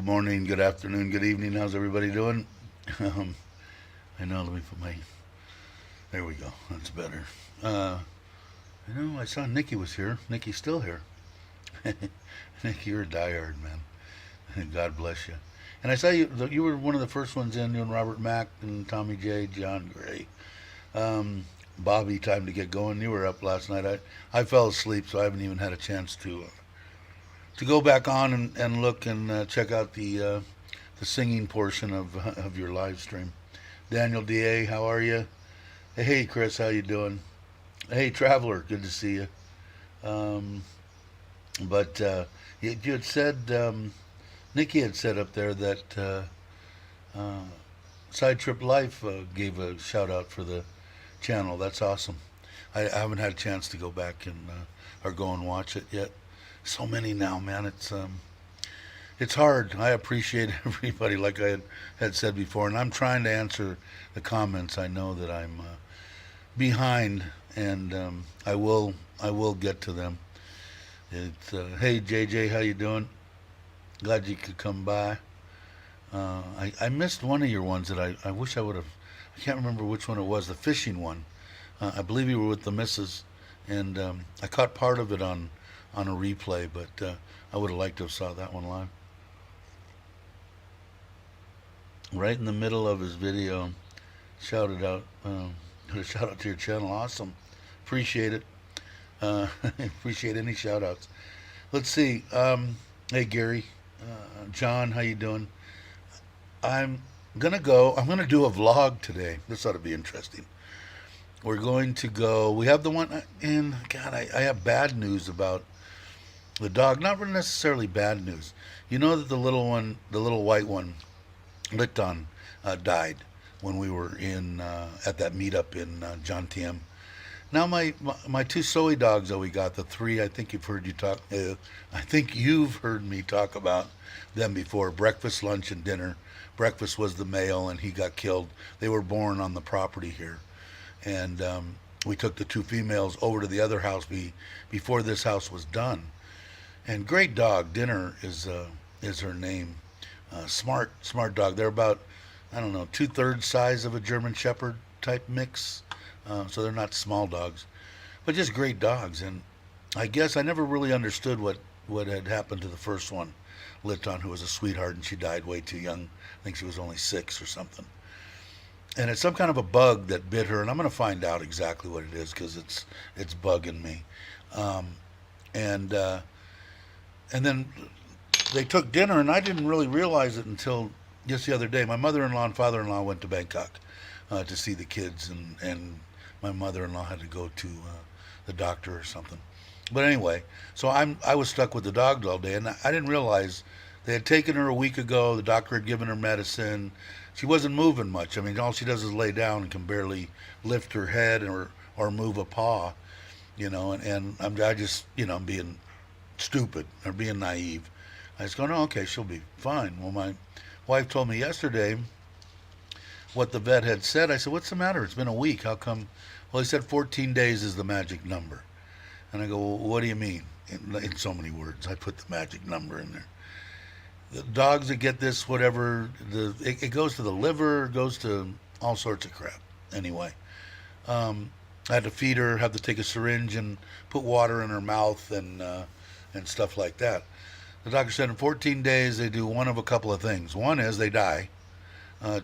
Good morning, good afternoon, good evening. How's everybody doing? Um, I know, let me put my. There we go. That's better. Uh, I saw Nikki was here. Nikki's still here. Nikki, you're a diehard, man. God bless you. And I saw you. You were one of the first ones in. You and Robert Mack and Tommy J, John Gray, um, Bobby. Time to get going. You were up last night. I fell asleep, so I haven't even had a chance to go back on and look and check out the singing portion of your live stream. Daniel Da, how are you? Hey Chris, how you doing? Hey Traveler, good to see you. Um, but you had said Nikki had said up there that uh, Side Trip Life gave a shout out for the channel. That's awesome. I haven't had a chance to go back and or go and watch it yet. So many now, man. It's hard. I appreciate everybody, like I had said before, and I'm trying to answer the comments. I know that I'm behind, and I will get to them. It's hey JJ, how you doing? Glad you could come by. I missed one of your ones that I wish I would have. I can't remember which one it was. The fishing one. I believe you were with the missus, and I caught part of it on a replay, but I would have liked to have saw that one live. Right in the middle of his video, shouted out, shout out to your channel. Awesome, appreciate it. Appreciate any shout outs. Let's see. Hey Gary, John, how you doing? I'm gonna go. I'm gonna do a vlog today. This ought to be interesting. We're going to go. We have the one, and God, I have bad news about the dog. Not really necessarily bad news. You know that the little one, the little white one, Licton, died when we were in at that meetup in John TM. Now my two soy dogs that we got, the three, I think you've heard you talk. I think you've heard me talk about them before. Breakfast, lunch, and dinner. Breakfast was the male, and he got killed. They were born on the property here, and we took the two females over to the other house before this house was done. And great dog. Dinner is her name. Smart dog. They're about, I don't know, 2/3 size of a German Shepherd type mix. So they're not small dogs, but just great dogs. And I guess I never really understood what had happened to the first one, Liton, who was a sweetheart, and she died way too young. I think she was only 6 or something. And it's some kind of a bug that bit her, and I'm going to find out exactly what it is because it's bugging me. Um, and and then they took dinner, and I didn't really realize it until just the other day. My mother-in-law and father-in-law went to Bangkok to see the kids, and my mother-in-law had to go to the doctor or something. But anyway, so I was stuck with the dog all day, and I didn't realize they had taken her a week ago. The doctor had given her medicine. She wasn't moving much. I mean, all she does is lay down and can barely lift her head or move a paw, and I just, I'm being stupid or being naive. I was going, oh, okay, she'll be fine. Well, my wife told me yesterday what the vet had said. I said, what's the matter? It's been a week. How come? Well, he said 14 days is the magic number. And I go, well, what do you mean? In so many words, I put the magic number in there. The dogs that get this, whatever, it goes to the liver, goes to all sorts of crap. Anyway, I had to feed her, have to take a syringe and put water in her mouth and stuff like that. The doctor said in 14 days they do one of a couple of things. One is they die.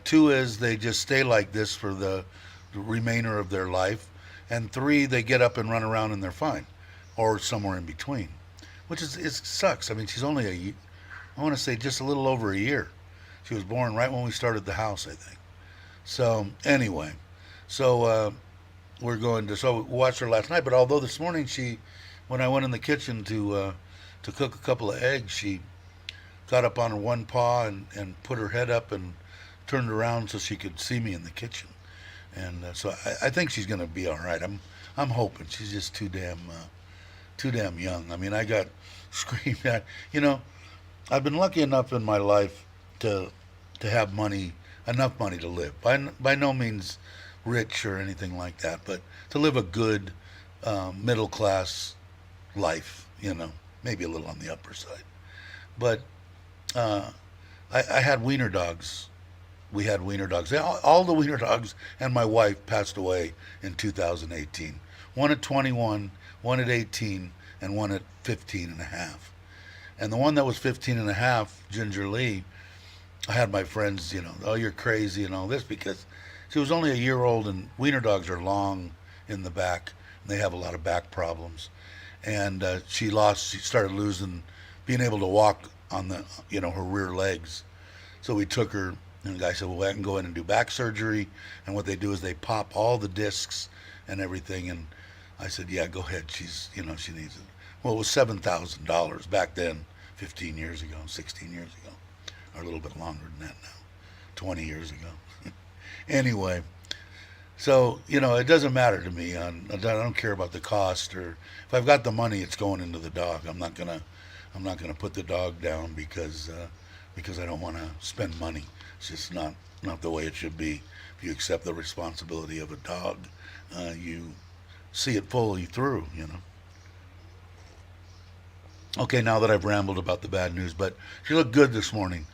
Two is they just stay like this for the remainder of their life. And three, they get up and run around and they're fine, or somewhere in between, which it sucks. I mean, she's only I want to say just a little over a year. She was born right when we started the house, I think. So anyway, so we're going to watch her last night. But although this morning when I went in the kitchen to cook a couple of eggs, she got up on her one paw and put her head up and turned around so she could see me in the kitchen. And so I think she's going to be all right. I'm hoping. She's just too damn young. I mean, I got screamed at. I've been lucky enough in my life to have money, enough money to live. By no means rich or anything like that, but to live a good middle class life. Maybe a little on the upper side. But I had wiener dogs. We had wiener dogs. All the wiener dogs and my wife passed away in 2018. One at 21, one at 18, and one at 15 and a half. And the one that was 15 and a half, Ginger Lee, I had my friends, oh, you're crazy and all this because she was only a year old, and wiener dogs are long in the back, and they have a lot of back problems. And she started losing, being able to walk on her rear legs. So we took her, and the guy said, well, I can go in and do back surgery. And what they do is they pop all the discs and everything. And I said, yeah, go ahead. She needs it. Well, it was $7,000 back then, 15 years ago, 16 years ago, or a little bit longer than that now, 20 years ago. Anyway, so, it doesn't matter to me. I don't care about the cost, or if I've got the money, it's going into the dog. I'm not gonna put the dog down because I don't want to spend money. It's just not the way it should be. If you accept the responsibility of a dog, you see it fully through. Okay, now that I've rambled about the bad news, but she looked good this morning,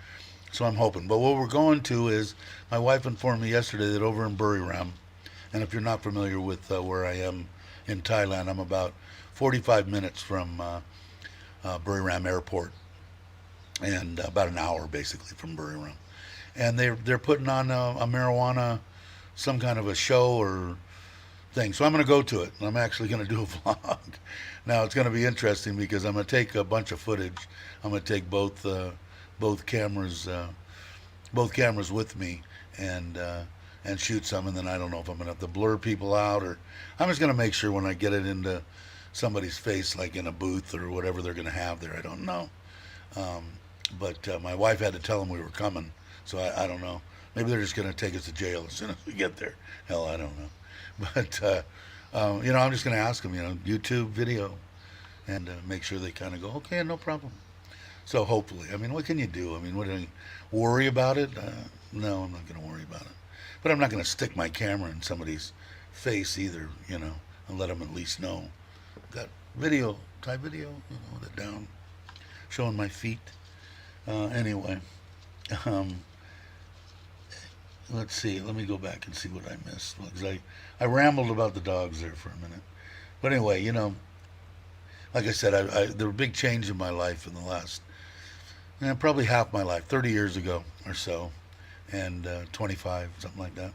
so I'm hoping. But what we're going to is, my wife informed me yesterday that over in Buriram, and if you're not familiar with where I am in Thailand, I'm about 45 minutes from Buriram Airport, and about an hour basically from Buriram. And they're putting on a marijuana, some kind of a show or thing. So I'm going to go to it. I'm actually going to do a vlog. Now it's going to be interesting because I'm going to take a bunch of footage. I'm going to take both cameras with me and shoot some. And then I don't know if I'm going to have to blur people out, or I'm just going to make sure when I get it into somebody's face, like in a booth or whatever they're going to have there. I don't know. But my wife had to tell them we were coming, so I don't know. Maybe they're just going to take us to jail as soon as we get there. Hell, I don't know. But I'm just going to ask them, YouTube video, and make sure they kind of go, okay, no problem. So hopefully, what can you do? What do you worry about it? No, I'm not going to worry about it. But I'm not going to stick my camera in somebody's face either, and let them at least know. Got video, Thai video, with it down, showing my feet. Anyway, let's see. Let me go back and see what I missed, because I rambled about the dogs there for a minute. But anyway, like I said, there were big change in my life in the last, probably half my life, 30 years ago or so, and 25, something like that.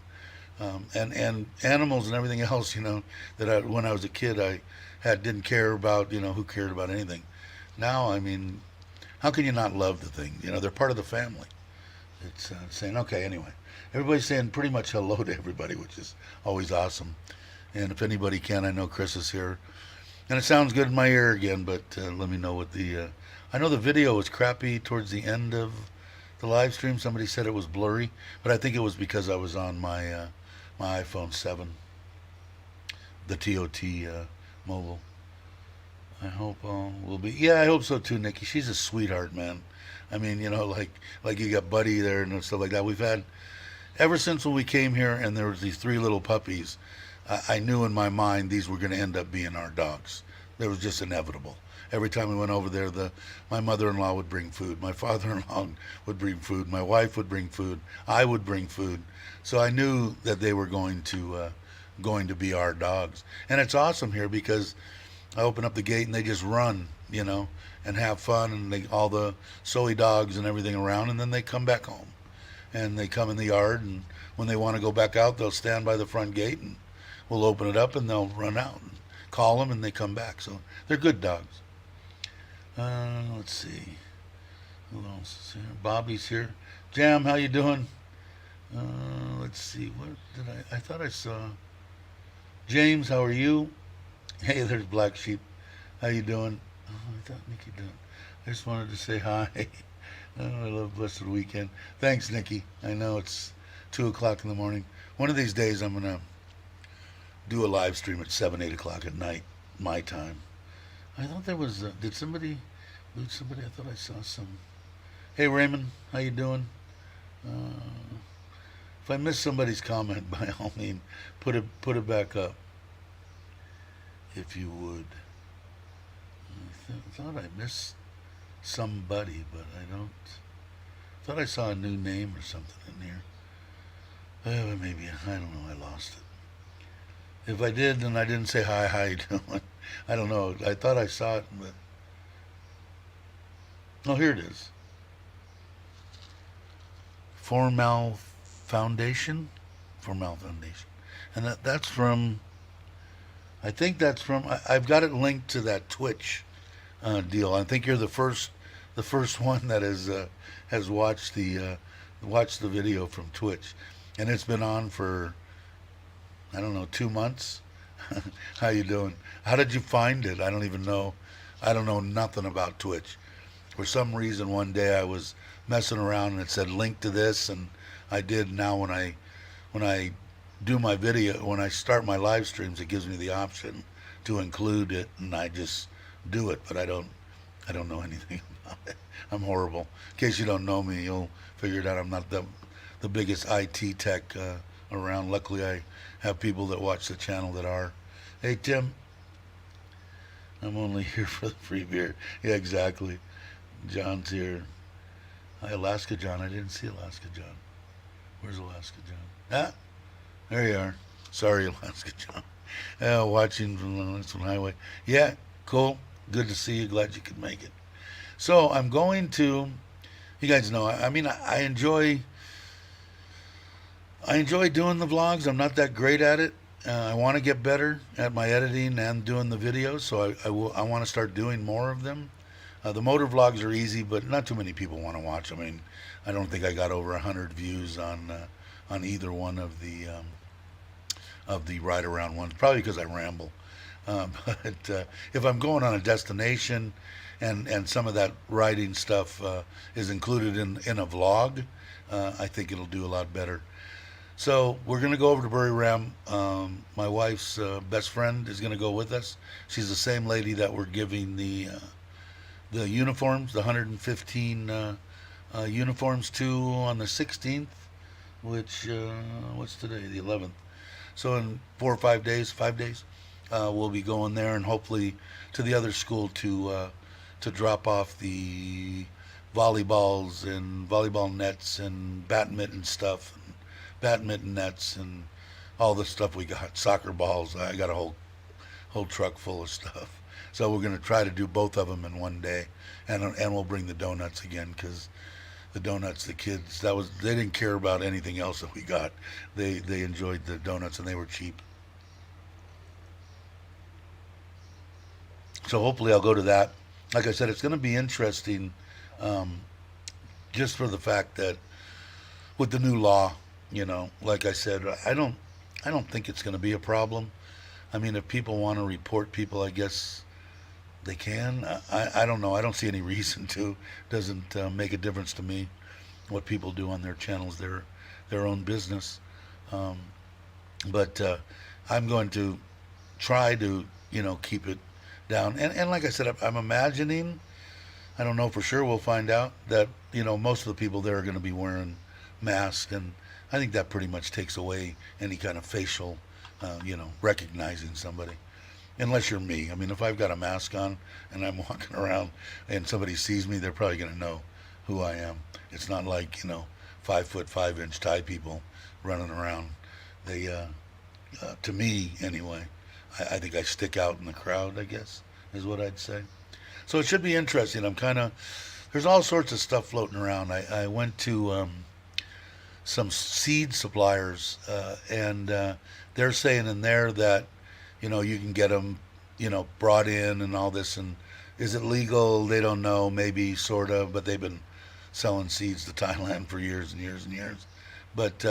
And animals and everything else, that when I was a kid I didn't care about, who cared about anything. Now, how can you not love the thing? They're part of the family. It's saying, okay, anyway. Everybody's saying pretty much hello to everybody, which is always awesome. And if anybody can, I know Chris is here. And it sounds good in my ear again, but let me know what I know the video was crappy towards the end of the live stream. Somebody said it was blurry, but I think it was because I was on my iPhone 7, the TOT mobile. I hope all will be. Yeah, I hope so too, Nikki. She's a sweetheart, man. Like you got Buddy there and stuff like that. We've had, ever since when we came here and there was these 3 little puppies, I knew in my mind these were going to end up being our dogs. It was just inevitable. Every time we went over there, my mother-in-law would bring food, my father-in-law would bring food, my wife would bring food, I would bring food. So I knew that they were going to be our dogs. And it's awesome here because I open up the gate and they just run, and have fun, and all the soy dogs and everything around, and then they come back home. And they come in the yard, and when they want to go back out, they'll stand by the front gate, and we'll open it up, and they'll run out and call them, and they come back. So they're good dogs. Let's see. Who else is here? Bobby's here. Jam, how you doing? Let's see. What did I thought I saw. James, how are you? Hey, there's Black Sheep. How you doing? Oh, I thought Nikki did. I just wanted to say hi. Oh, I love Blessed Weekend. Thanks, Nikki. I know it's 2 o'clock in the morning. One of these days I'm going to do a live stream at 7, 8 o'clock at night, my time. I thought there was, did somebody loot somebody? I thought I saw some. Hey, Raymond, how you doing? If I missed somebody's comment, by all means, put it back up, if you would. I thought I missed somebody, but I don't Thought I saw a new name or something in here. Maybe, I don't know, I lost it. If I did, then I didn't say hi, how you doing? I don't know. I thought I saw it, but... Oh, here it is. Formal Foundation? Formal Foundation. And that's from... I think that's from... I've got it linked to that Twitch deal. I think you're the first one that has watched the video from Twitch, and it's been on for, I don't know, 2 months. How you doing? How did you find it? I don't even know. I don't know nothing about Twitch. For some reason, one day I was messing around and it said link to this, and I did. Now when I do my video, when I start my live streams, it gives me the option to include it, and I just do it. But I don't know anything about it. I'm horrible. In case you don't know me, you'll figure it out. I'm not the biggest IT tech around. Luckily, I have people that watch the channel that are. Hey, Tim, I'm only here for the free beer. Yeah, exactly. John's here. Hi, Alaska John. I didn't see Alaska John. Where's Alaska John? Ah, there you are. Sorry, Alaska John. Watching from the Lansing Highway. Yeah, cool. Good to see you. Glad you could make it. So I'm going to. You guys know. I mean, I enjoy doing the vlogs. I'm not that great at it. I want to get better at my editing and doing the videos. So I want to start doing more of them. The motor vlogs are easy, but not too many people want to watch. I mean, I don't think I got over 100 views on either one of the ride around ones. Probably because I ramble. But if I'm going on a destination, and some of that riding stuff is included in a vlog, I think it'll do a lot better. So we're going to go over to Bury Ram. My wife's best friend is going to go with us. She's the same lady that we're giving the uniforms, the 115 uniforms to on the 16th, which, what's today, the 11th. So in 4 or 5 days, we'll be going there, and hopefully to the other school to drop off the volleyballs and volleyball nets and badminton stuff, and badminton nets and all the stuff we got, soccer balls. I got a whole truck full of stuff. So we're going to try to do both of them in one day, and we'll bring the donuts again, because the donuts, the kids, they didn't care about anything else that we got. They enjoyed the donuts, and they were cheap. So hopefully I'll go to that. Like I said, it's going to be interesting, just for the fact that with the new law, like I said, I don't think it's going to be a problem. I mean, if people want to report people, I guess they can. I don't know. I don't see any reason to. Doesn't make a difference to me what people do on their channels. Their own business. But I'm going to try to keep it down. And like I said, I'm imagining. I don't know for sure. We'll find out that most of the people there are going to be wearing masks, and I think that pretty much takes away any kind of facial, recognizing somebody. Unless you're me. I mean, if I've got a mask on and I'm walking around and somebody sees me, they're probably going to know who I am. It's not like 5'5" Thai people running around. They, to me anyway, I think I stick out in the crowd, I guess, is what I'd say. So it should be interesting. There's all sorts of stuff floating around. I went to some seed suppliers, and they're saying in there that you can get them, brought in and all this. And is it legal? They don't know, maybe, sort of, but they've been selling seeds to Thailand for years and years and years. But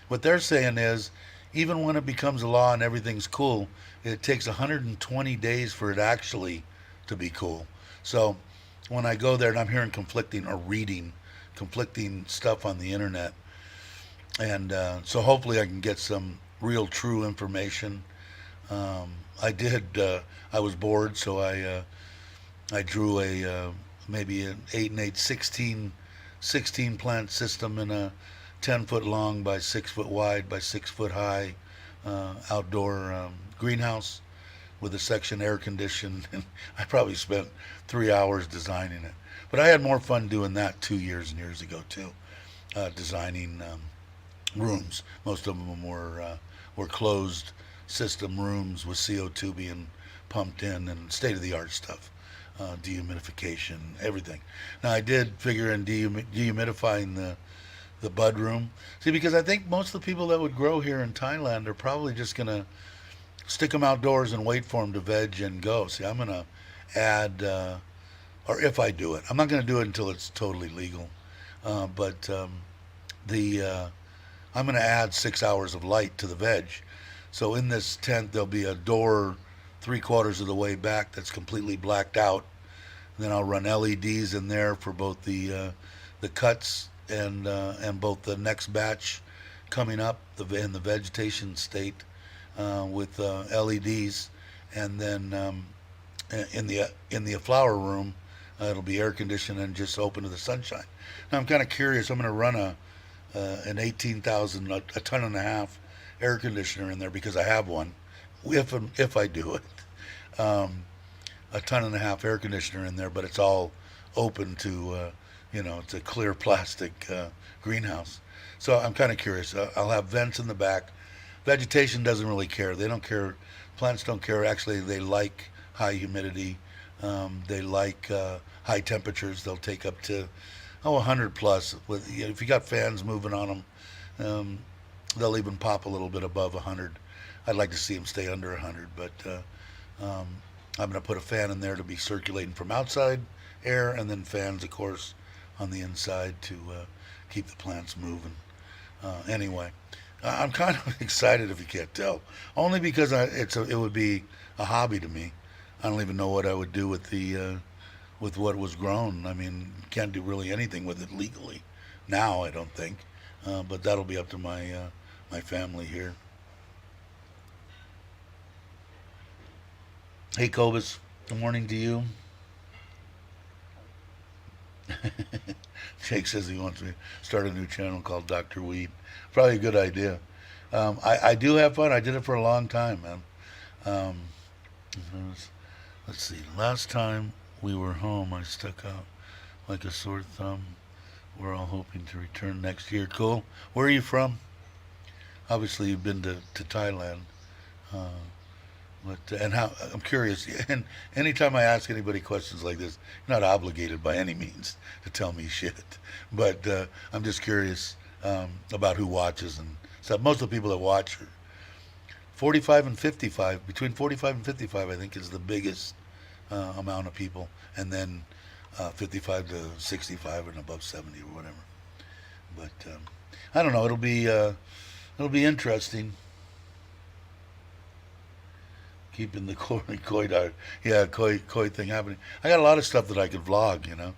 what they're saying is, even when it becomes a law and everything's cool, it takes 120 days for it actually to be cool. So when I go there and I'm hearing conflicting or reading conflicting stuff on the internet, and so hopefully I can get some real true information. I was bored, so I drew maybe an 8 and 8, 16 plant system in a 10-foot long by 6-foot wide by 6-foot high outdoor greenhouse with a section air conditioned. And I probably spent 3 hours designing it. But I had more fun doing that 2 years and years ago too, designing rooms. Most of them were closed system rooms with CO2 being pumped in and state of the art stuff, dehumidification, everything. Now I did figure in dehumidifying the bud room. See, because I think most of the people that would grow here in Thailand are probably just gonna stick them outdoors and wait for them to veg and go. See, I'm gonna add, or if I do it, I'm not gonna do it until it's totally legal. But the I'm gonna add 6 hours of light to the veg. So in this tent there'll be a door 3/4 of the way back that's completely blacked out. And then I'll run LEDs in there for both the cuts and both the next batch coming up in the vegetation state with LEDs, and then in the flower room it'll be air conditioned and just open to the sunshine. Now I'm kind of curious. I'm going to run an 18,000 a ton and a half air conditioner in there because I have one. If I do it, a ton and a half air conditioner in there, but it's all open to it's a clear plastic greenhouse. So I'm kind of curious. I'll have vents in the back. Vegetation doesn't really care. They don't care. Plants don't care. Actually, they like high humidity. They like high temperatures. They'll take up to 100 plus. If you got fans moving on them, they'll even pop a little bit above 100. I'd like to see them stay under 100, but I'm going to put a fan in there to be circulating from outside air, and then fans, of course, on the inside to keep the plants moving. Anyway, I'm kind of excited, if you can't tell, only because it would be a hobby to me. I don't even know what I would do with what was grown. I mean, can't do really anything with it legally now, I don't think. But that'll be up to my family here. Hey, Cobus, good morning to you. Jake says he wants me to start a new channel called Dr. Weed. Probably a good idea. I do have fun. I did it for a long time, man. Um, let's see. Last time we were home, I stuck out like a sore thumb. We're all hoping to return next year. Cool. Where are you from? Obviously, you've been to Thailand. And how, I'm curious, and anytime I ask anybody questions like this, you're not obligated by any means to tell me shit. But I'm just curious about who watches and stuff. Most of the people that watch are 45 and 55. Between 45 and 55, I think, is the biggest amount of people. And then 55 to 65 and above 70 or whatever. But I don't know. It'll be interesting. Keeping the koi thing happening. I got a lot of stuff that I could vlog,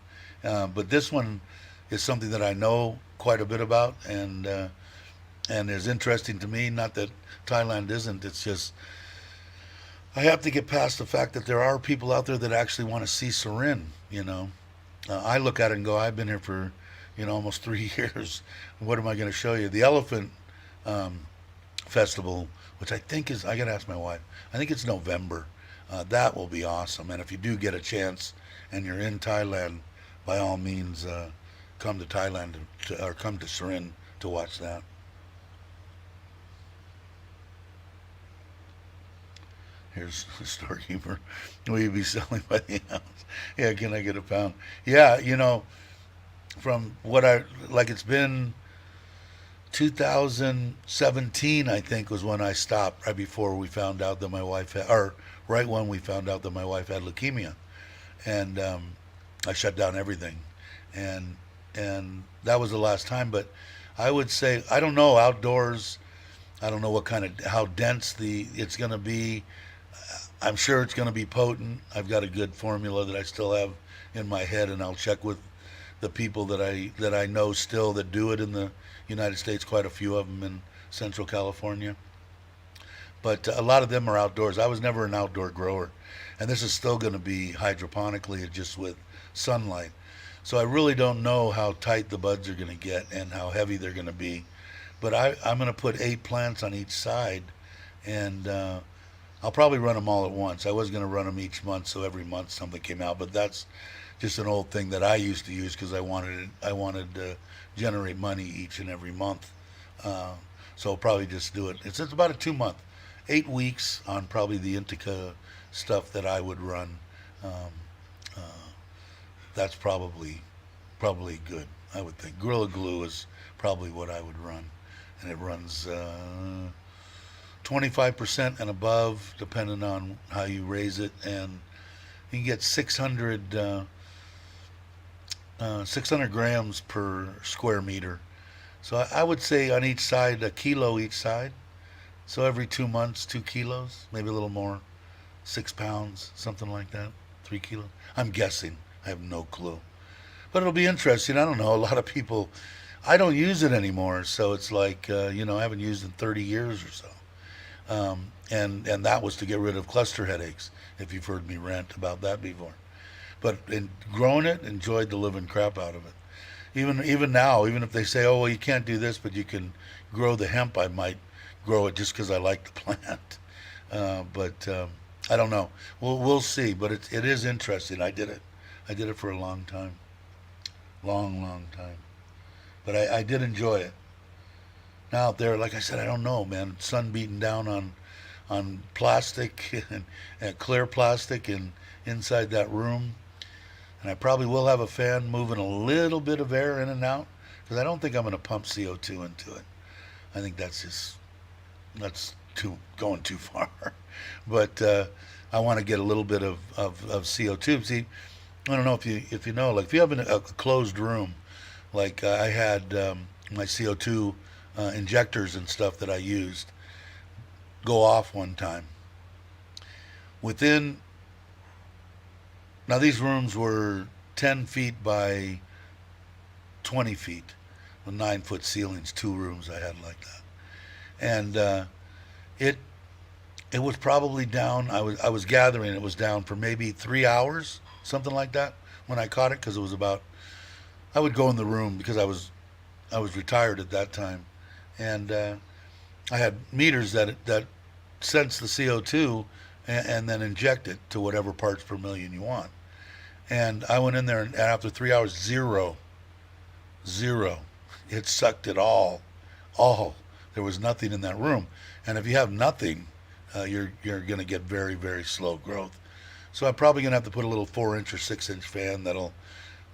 but this one is something that I know quite a bit about, and is interesting to me. Not that Thailand isn't. It's just I have to get past the fact that there are people out there that actually want to see Surin. I look at it and go, I've been here for almost 3 years. What am I going to show you? The elephant festival, which I think is, I got to ask my wife, I think it's November. That will be awesome. And if you do get a chance and you're in Thailand, by all means, come to Thailand or come to Surin to watch that. Here's the storekeeper. Will you be selling by the ounce? Yeah, can I get a pound? Yeah, from what it's been 2017, I think, was when I stopped, right before we found out that my wife had, or right when we found out that my wife had leukemia. And I shut down everything. And that was the last time. But I would say, I don't know, outdoors, I don't know how dense it's going to be. I'm sure it's going to be potent. I've got a good formula that I still have in my head, and I'll check with the people that I know still that do it in the United States, quite a few of them in Central California. But a lot of them are outdoors. I was never an outdoor grower, and this is still going to be hydroponically, just with sunlight. So I really don't know how tight the buds are going to get and how heavy they're going to be. But I'm going to put 8 plants on each side, and I'll probably run them all at once. I was going to run them each month, so every month something came out, but that's just an old thing that I used to use because I wanted to generate money each and every month. Uh, so I'll probably just do it. It's about a 2 month, 8 weeks on probably the Indica stuff that I would run. Um, uh, that's probably good. I would think Gorilla Glue is probably what I would run, and it runs 25% and above, depending on how you raise it, and you can get 600 grams per square meter. So I would say on each side, a kilo each side. So every 2 months, 2 kilos, maybe a little more, 6 pounds, something like that, 3 kilos. I'm guessing. I have no clue. But it'll be interesting. I don't know. A lot of people, I don't use it anymore. So it's like, I haven't used it in 30 years or so. And that was to get rid of cluster headaches, if you've heard me rant about that before. But in growing it, enjoyed the living crap out of it. Even now, even if they say, oh well, you can't do this, but you can grow the hemp, I might grow it just because I like the plant. But I don't know. We'll see. But it is interesting. I did it for a long time, long time. But I did enjoy it. Now out there, like I said, I don't know, man. Sun beating down on plastic and clear plastic and inside that room. And I probably will have a fan moving a little bit of air in and out because I don't think I'm going to pump CO2 into it. I think that's going too far. But I want to get a little bit of CO2. See, I don't know if you know, like if you have a closed room, like I had my CO2 injectors and stuff that I used go off one time. Now these rooms were 10 feet by 20 feet with 9-foot ceilings, 2 rooms I had like that. And it was probably down, I was gathering, it was down for maybe 3 hours, something like that, when I caught it, because it was about, I would go in the room because I was retired at that time, and I had meters that sense the CO2 and then inject it to whatever parts per million you want. And I went in there, and after 3 hours, zero. It sucked it all. There was nothing in that room. And if you have nothing, you're going to get very, very slow growth. So I'm probably going to have to put a little 4-inch or 6-inch fan that'll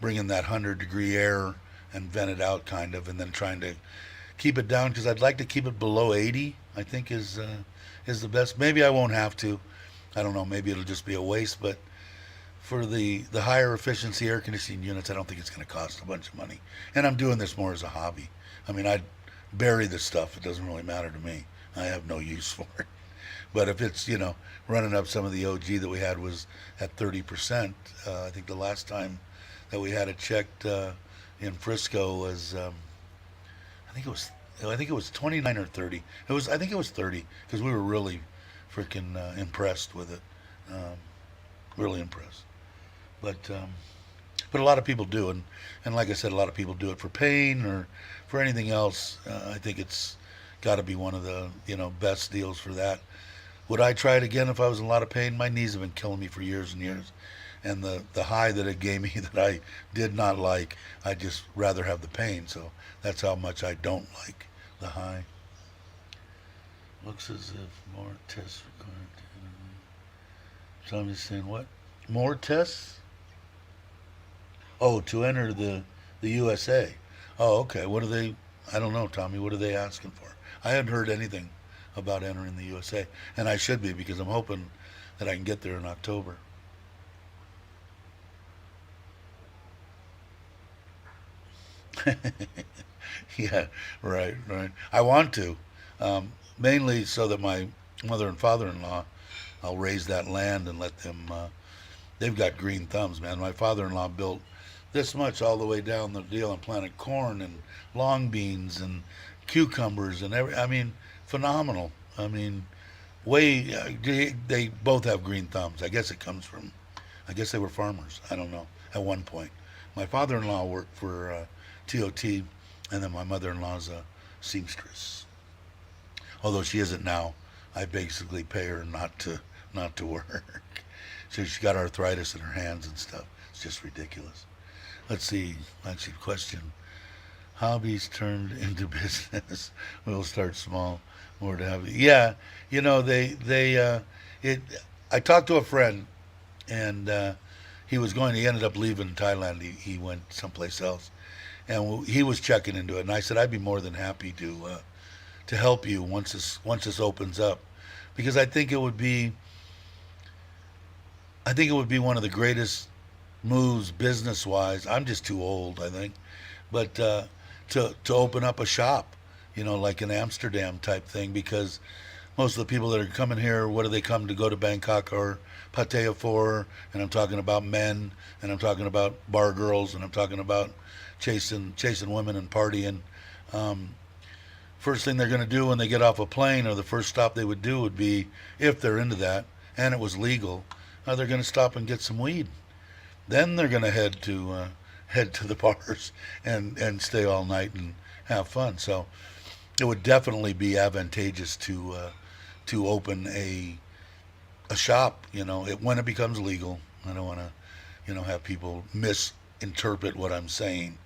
bring in that 100-degree air and vent it out kind of, and then trying to keep it down because I'd like to keep it below 80. I think is the best. Maybe I won't have to. I don't know. Maybe it'll just be a waste. But for the higher efficiency air conditioning units, I don't think it's going to cost a bunch of money. And I'm doing this more as a hobby. I mean, I'd bury this stuff. It doesn't really matter to me. I have no use for it. But if it's, running up, some of the OG that we had was at 30%. I think the last time that we had it checked in Frisco was, I think it was 29 or 30. I think it was 30 because we were really freaking impressed with it. Really impressed. But a lot of people do, and like I said, a lot of people do it for pain or for anything else. I think it's got to be one of the best deals for that. Would I try it again if I was in a lot of pain? My knees have been killing me for years and years, and the high that it gave me that I did not like, I'd just rather have the pain. So that's how much I don't like the high. Looks as if more tests required. Somebody's saying what? More tests? Oh, to enter the USA. Oh, okay. What are they? I don't know, Tommy. What are they asking for? I hadn't heard anything about entering the USA, and I should be because I'm hoping that I can get there in October. Yeah, right. I want to, mainly so that my mother and father-in-law, I'll raise that land and let them. They've got green thumbs, man. My father-in-law built this much all the way down the deal and planted corn and long beans and cucumbers and I mean, phenomenal. I mean, they both have green thumbs. I guess it comes from. I guess they were farmers. I don't know. At one point, my father-in-law worked for TOT, and then my mother-in-law's a seamstress. Although she isn't now. I basically pay her not to work. So she's got arthritis in her hands and stuff. It's just ridiculous. Let's see. Actually, question. Hobbies turned into business. We'll start small. More to have. Yeah, it. I talked to a friend, and he was going. He ended up leaving Thailand. He went someplace else, and he was checking into it. And I said I'd be more than happy to help you once this opens up, because I think it would be one of the greatest moves business wise. I'm just too old, I think, but to open up a shop, like an Amsterdam type thing, because most of the people that are coming here, what do they come to go to Bangkok or Pattaya for? And I'm talking about men, and I'm talking about bar girls, and I'm talking about chasing women and partying. Um, First thing they're going to do when they get off a plane, or the first stop they would do would be, if they're into that and it was legal, they're going to stop and get some weed. Then they're going to head to the bars and stay all night and have fun. So it would definitely be advantageous to open a shop. When it becomes legal. I don't want to have people misinterpret what I'm saying.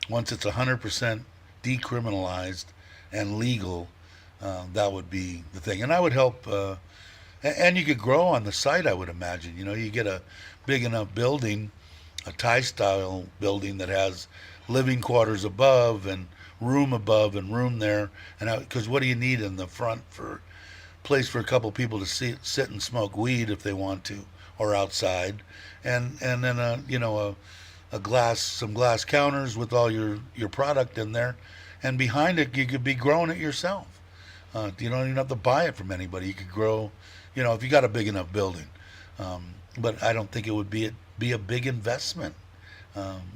Once it's 100% decriminalized and legal, that would be the thing. And I would help, and you could grow on the site, I would imagine. You get a big enough building, a Thai style building that has living quarters above and room there. And because what do you need in the front for place for a couple people to sit and smoke weed if they want to, or outside, and then some glass counters with all your product in there, and behind it you could be growing it yourself. You don't even have to buy it from anybody. You could grow, if you got a big enough building. But I don't think it would be a big investment,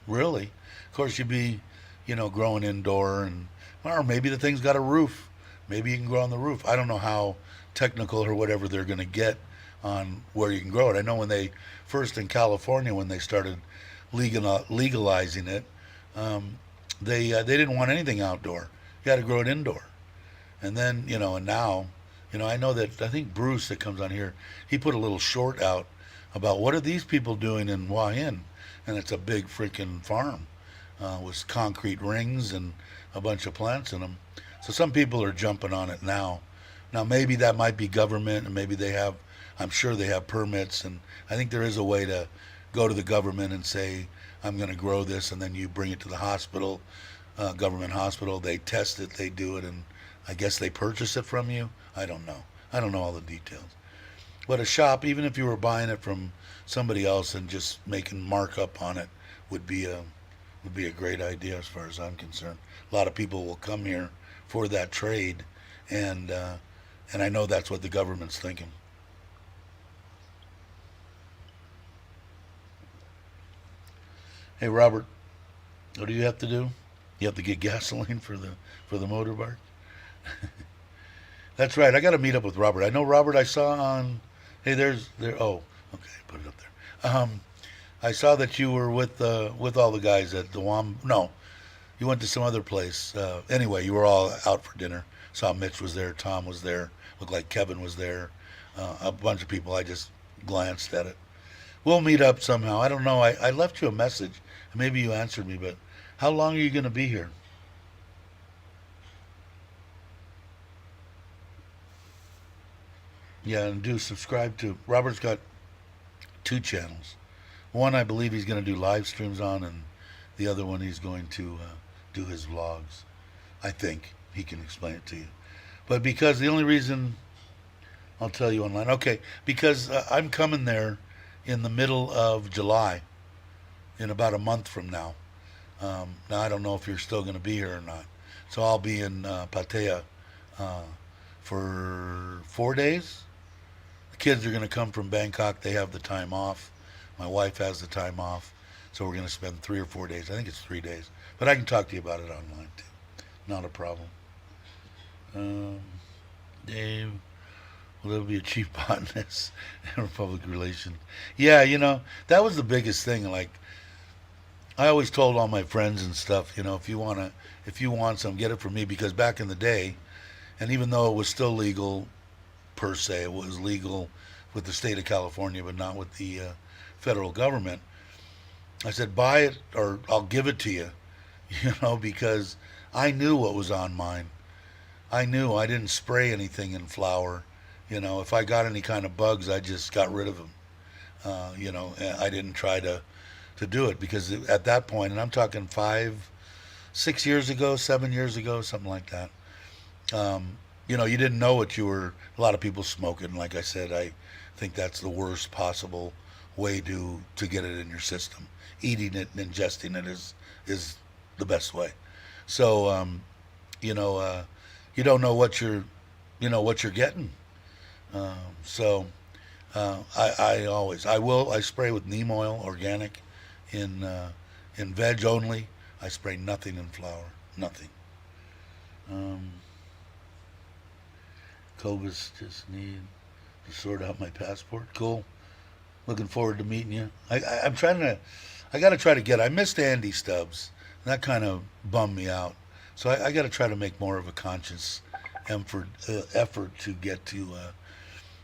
really. Of course, you'd be, growing indoor, or maybe the thing's got a roof. Maybe you can grow on the roof. I don't know how technical or whatever they're going to get on where you can grow it. I know when they first in California, when they started legalizing it, they didn't want anything outdoor. You had to grow it indoor. And then, and now, I know that, I think Bruce that comes on here, he put a little short out about what are these people doing in Hua Hin, and it's a big freaking farm with concrete rings and a bunch of plants in them. So some people are jumping on it now. Now maybe that might be government, and maybe I'm sure they have permits, and I think there is a way to go to the government and say, I'm going to grow this, and then you bring it to the hospital, government hospital. They test it, they do it, and I guess they purchase it from you. I don't know. I don't know all the details. But a shop, even if you were buying it from somebody else and just making markup on it, would be a great idea as far as I'm concerned. A lot of people will come here for that trade, and I know that's what the government's thinking. Hey Robert, what do you have to do? You have to get gasoline for the motorbike. That's right. I got to meet up with Robert. I know Robert. I saw on. Hey, there. Oh, okay. Put it up there. I saw that you were with all the guys at the Wam. No, you went to some other place. Anyway, you were all out for dinner. Saw Mitch was there. Tom was there. Looked like Kevin was there. A bunch of people. I just glanced at it. We'll meet up somehow. I don't know. I left you a message. Maybe you answered me, but how long are you going to be here? Yeah, and do subscribe to. Robert's got two channels. One I believe he's going to do live streams on, and the other one he's going to do his vlogs. I think he can explain it to you. But because the only reason I'll tell you online, okay, because I'm coming there in the middle of July, in about a month from now. Now I don't know if you're still going to be here or not. So I'll be in Pattaya for 4 days. The kids are going to come from Bangkok. They have the time off. My wife has the time off. So we're going to spend 3 or 4 days. I think it's 3 days. But I can talk to you about it online too. Not a problem. Um, Dave, will there be a chief botanist and public relations? Yeah, that was the biggest thing. Like, I always told all my friends and stuff, if you want some, get it from me, because back in the day, and even though it was still legal per se, it was legal with the state of California, but not with the federal government. I said, buy it or I'll give it to you, because I knew what was on mine. I knew I didn't spray anything in flour. If I got any kind of bugs, I just got rid of them. And I didn't try to do it because at that point, and I'm talking 6 years ago, 7 years ago, something like that. You didn't know what you were. A lot of people smoking. Like I said, I think that's the worst possible way to get it in your system. Eating it and ingesting it is the best way. So you don't know what you're getting. So I spray with neem oil, organic, in veg only. I spray nothing in flour, nothing. Um, Cobus just need to sort out my passport. Cool. Looking forward to meeting you. I'm trying to. I got to try to get. I missed Andy Stubbs. That kind of bummed me out. So I got to try to make more of a conscious effort to get to.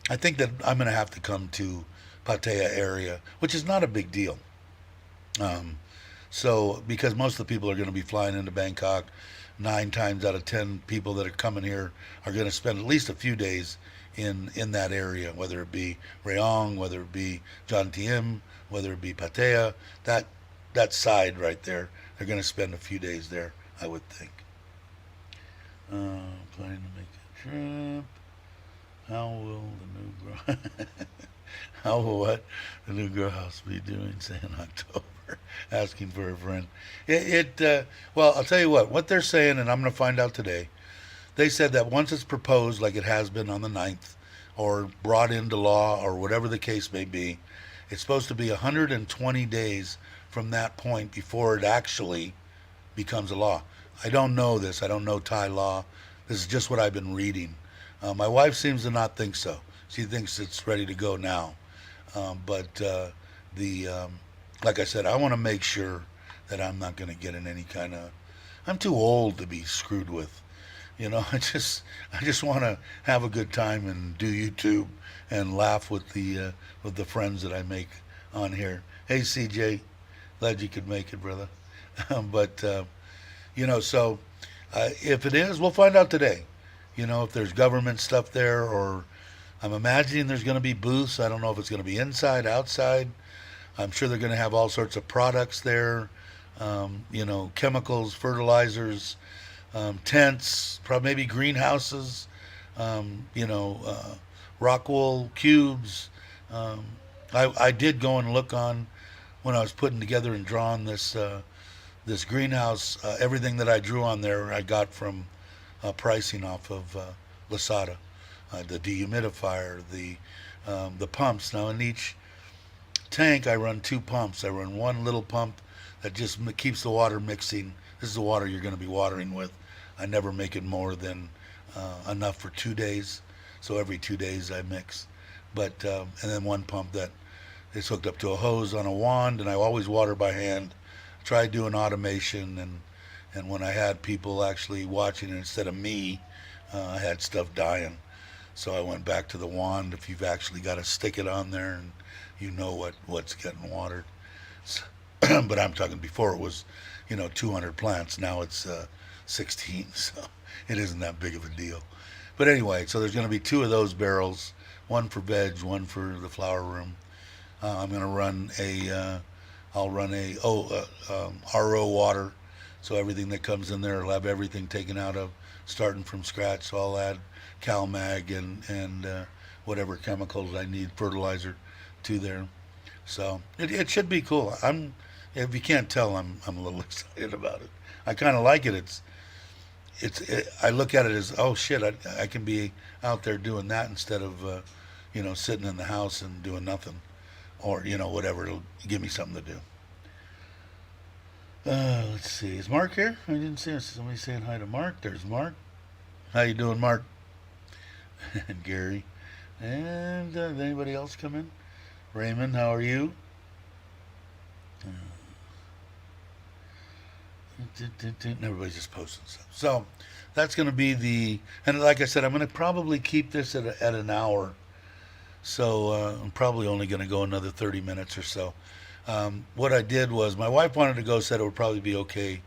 I think that I'm going to have to come to Pattaya area, which is not a big deal. Um, so because most of the people are going to be flying into Bangkok, 9 times out of 10 people that are coming here are going to spend at least a few days in that area, whether it be Rayong, whether it be Jantiem, whether it be Pattaya, that side right there. They're going to spend a few days there, I would think. Planning to make a trip. How will the new grow? How will what the new grow house be doing, say in October? Asking for a friend. Well, I'll tell you what they're saying, and I'm going to find out today. They said that once it's proposed, like it has been on the 9th, or brought into law, or whatever the case may be, it's supposed to be 120 days from that point before it actually becomes a law. I don't know this. I don't know Thai law. This is just what I've been reading. My wife seems to not think so. She thinks it's ready to go now. But like I said, I want to make sure that I'm not going to get in any kind of. I'm too old to be screwed with. I just want to have a good time and do YouTube and laugh with the friends that I make on here. Hey CJ, glad you could make it, brother. But so if it is, we'll find out today. If there's government stuff there, or I'm imagining there's going to be booths. I don't know if it's going to be inside, outside. I'm sure they're going to have all sorts of products there. Chemicals, fertilizers, tents, probably maybe greenhouses, rock wool cubes. I did go and look on when I was putting together and drawing this greenhouse. Everything that I drew on there, I got from pricing off of Lasada. The dehumidifier, the pumps. Now in each tank, I run 2 pumps. I run one little pump that just keeps the water mixing. This is the water you're going to be watering with. I never make it more than enough for 2 days. So every 2 days I mix. But and then one pump that is hooked up to a hose on a wand, and I always water by hand. Tried doing automation, and when I had people actually watching it instead of me, I had stuff dying. So I went back to the wand. If you've actually got to stick it on there, and you know what's getting watered. So, but I'm talking before it was, 200 plants. Now it's 16, so it isn't that big of a deal. But anyway, so there's going to be 2 of those barrels, one for veg, one for the flower room. I'm going to run I'll run RO water, so everything that comes in there will have everything taken out of, starting from scratch. So I'll add CalMag and whatever chemicals I need, fertilizer, to there. So it should be cool. If you can't tell, I'm a little excited about it. I kind of like it. I look at it as, oh shit, I can be out there doing that instead of sitting in the house and doing nothing, or whatever. It'll give me something to do. Let's see. Is Mark here? I didn't see somebody saying hi to Mark. There's Mark. How you doing, Mark? And Gary. And did anybody else come in? Raymond, how are you? Everybody's just posting stuff. So that's going to be and like I said, I'm going to probably keep this at an hour. So I'm probably only going to go another 30 minutes or so. What I did was my wife wanted to go, said it would probably be okay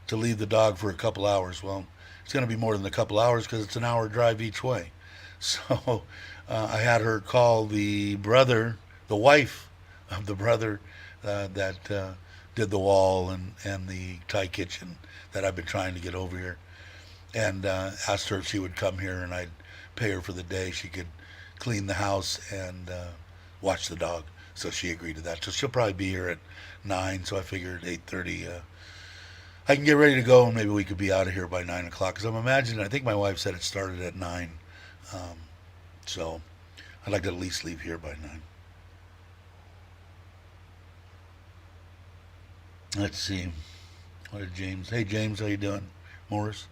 to leave the dog for a couple hours. Well, it's going to be more than a couple hours because it's an hour drive each way. So I had her call the brother, the wife of the brother that did the wall and the Thai kitchen that I've been trying to get over here, and asked her if she would come here and I'd pay her for the day. She could clean the house and watch the dog. So she agreed to that. So she'll probably be here at 9. So I figured 8:30. I can get ready to go and maybe we could be out of here by 9 o'clock. Because I'm imagining, I think my wife said it started at 9. Um, so I'd like to at least leave here by 9. Let's see. What did James? Hey James, how you doing? Morris,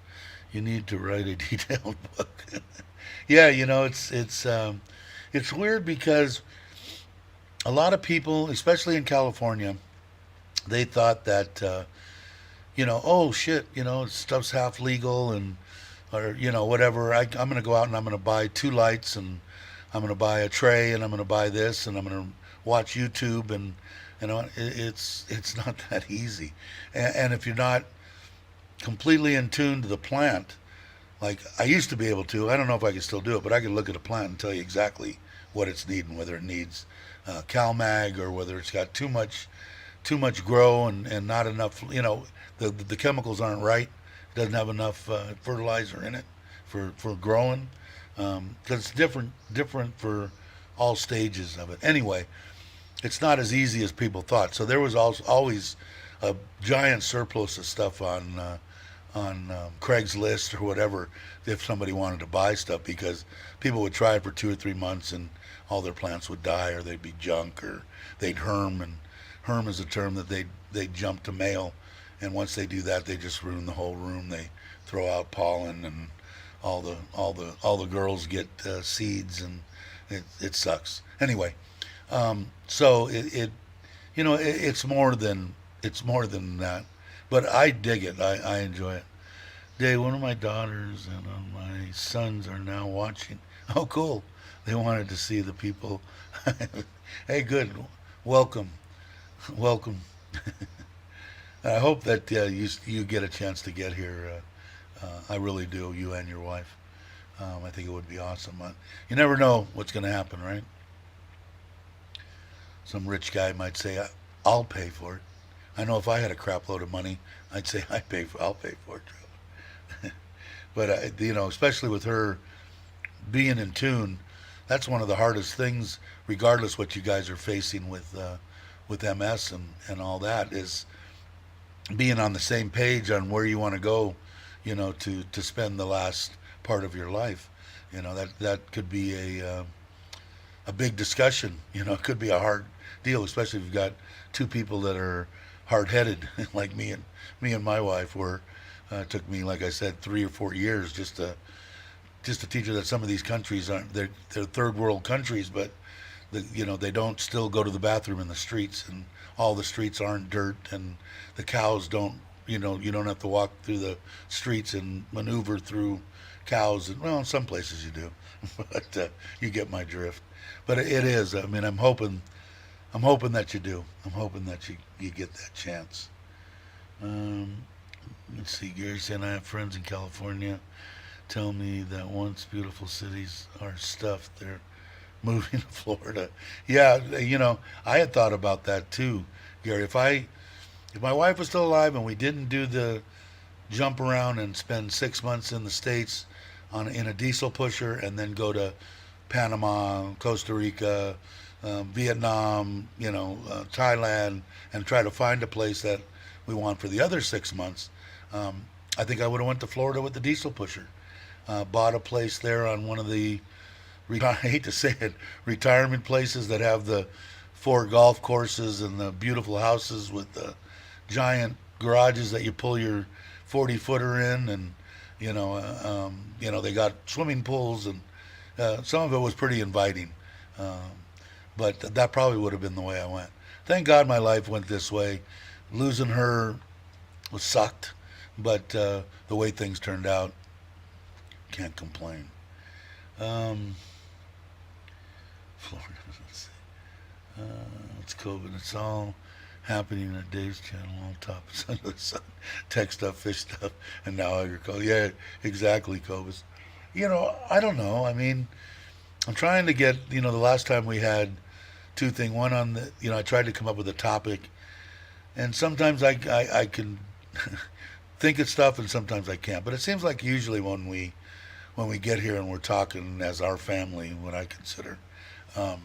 you need to write a detailed book. Yeah, it's weird because a lot of people, especially in California, they thought that oh shit, stuff's half legal and or whatever. I'm going to go out and I'm going to buy 2 lights and I'm going to buy a tray and I'm going to buy this and I'm going to watch YouTube and it's not that easy. And if you're not completely in tune to the plant, like I used to be able to, I don't know if I can still do it, but I can look at a plant and tell you exactly what it's needing, whether it needs CalMag or whether it's got too much grow and not enough. The chemicals aren't right. It doesn't have enough fertilizer in it for growing. Because it's different for all stages of it. Anyway, it's not as easy as people thought. So there was always a giant surplus of stuff on Craigslist or whatever if somebody wanted to buy stuff, because people would try it for 2 or 3 months and all their plants would die or they'd be junk or they'd herm, and herm is a term that they jump to male, and once they do that they just ruin the whole room. They throw out pollen and all the girls get seeds and it sucks. Anyway, so it's more than that, but I dig it. I enjoy it. Dave, one of my daughters and my sons are now watching. Oh, cool. They wanted to see the people. Hey, good. Welcome. Welcome. I hope that you get a chance to get here. I really do, you and your wife. I think it would be awesome. You never know what's going to happen, right? Some rich guy might say, "I'll pay for it." I know if I had a crap load of money, I'd say, I'll pay for it." But especially with her being in tune, that's one of the hardest things, regardless what you guys are facing with MS and all that, is being on the same page on where you want to go, to spend the last part of your life. That could be a big discussion. It could be a hard deal, especially if you've got two people that are hard-headed, like me and my wife were. It took me, like I said, 3 or 4 years just to teach her that some of these countries aren't, they're third world countries, but they don't still go to the bathroom in the streets, and all the streets aren't dirt, and the cows don't, you don't have to walk through the streets and maneuver through cows. And well, in some places you do, but you get my drift. But it is. I mean, I'm hoping that you do. I'm hoping that you get that chance. Um, let's see. Gary saying, I have friends in California tell me that once beautiful cities are stuffed, they're moving to Florida. Yeah, I had thought about that too, Gary. If my wife was still alive and we didn't do the jump around and spend 6 months in the States in a diesel pusher and then go to Panama, Costa Rica, Vietnam, Thailand, and try to find a place that we want for the other 6 months, I think I would have went to Florida with the diesel pusher. Bought a place there on one of the, I hate to say it, retirement places that have the 4 golf courses and the beautiful houses with the giant garages that you pull your 40-footer in, and they got swimming pools, and some of it was pretty inviting. But that probably would have been the way I went. Thank God my life went this way. Losing her was sucked, but the way things turned out, can't complain. Florida, let's see. It's COVID. It's all happening at Dave's channel on top of under the sun. Tech stuff, fish stuff, and now agriculture. Yeah, exactly, Cobus. I don't know. I mean, I'm trying to get, the last time we had two thing, one on the, I tried to come up with a topic, and sometimes I can think of stuff, and sometimes I can't. But it seems like usually when we get here and we're talking as our family, what I consider, um,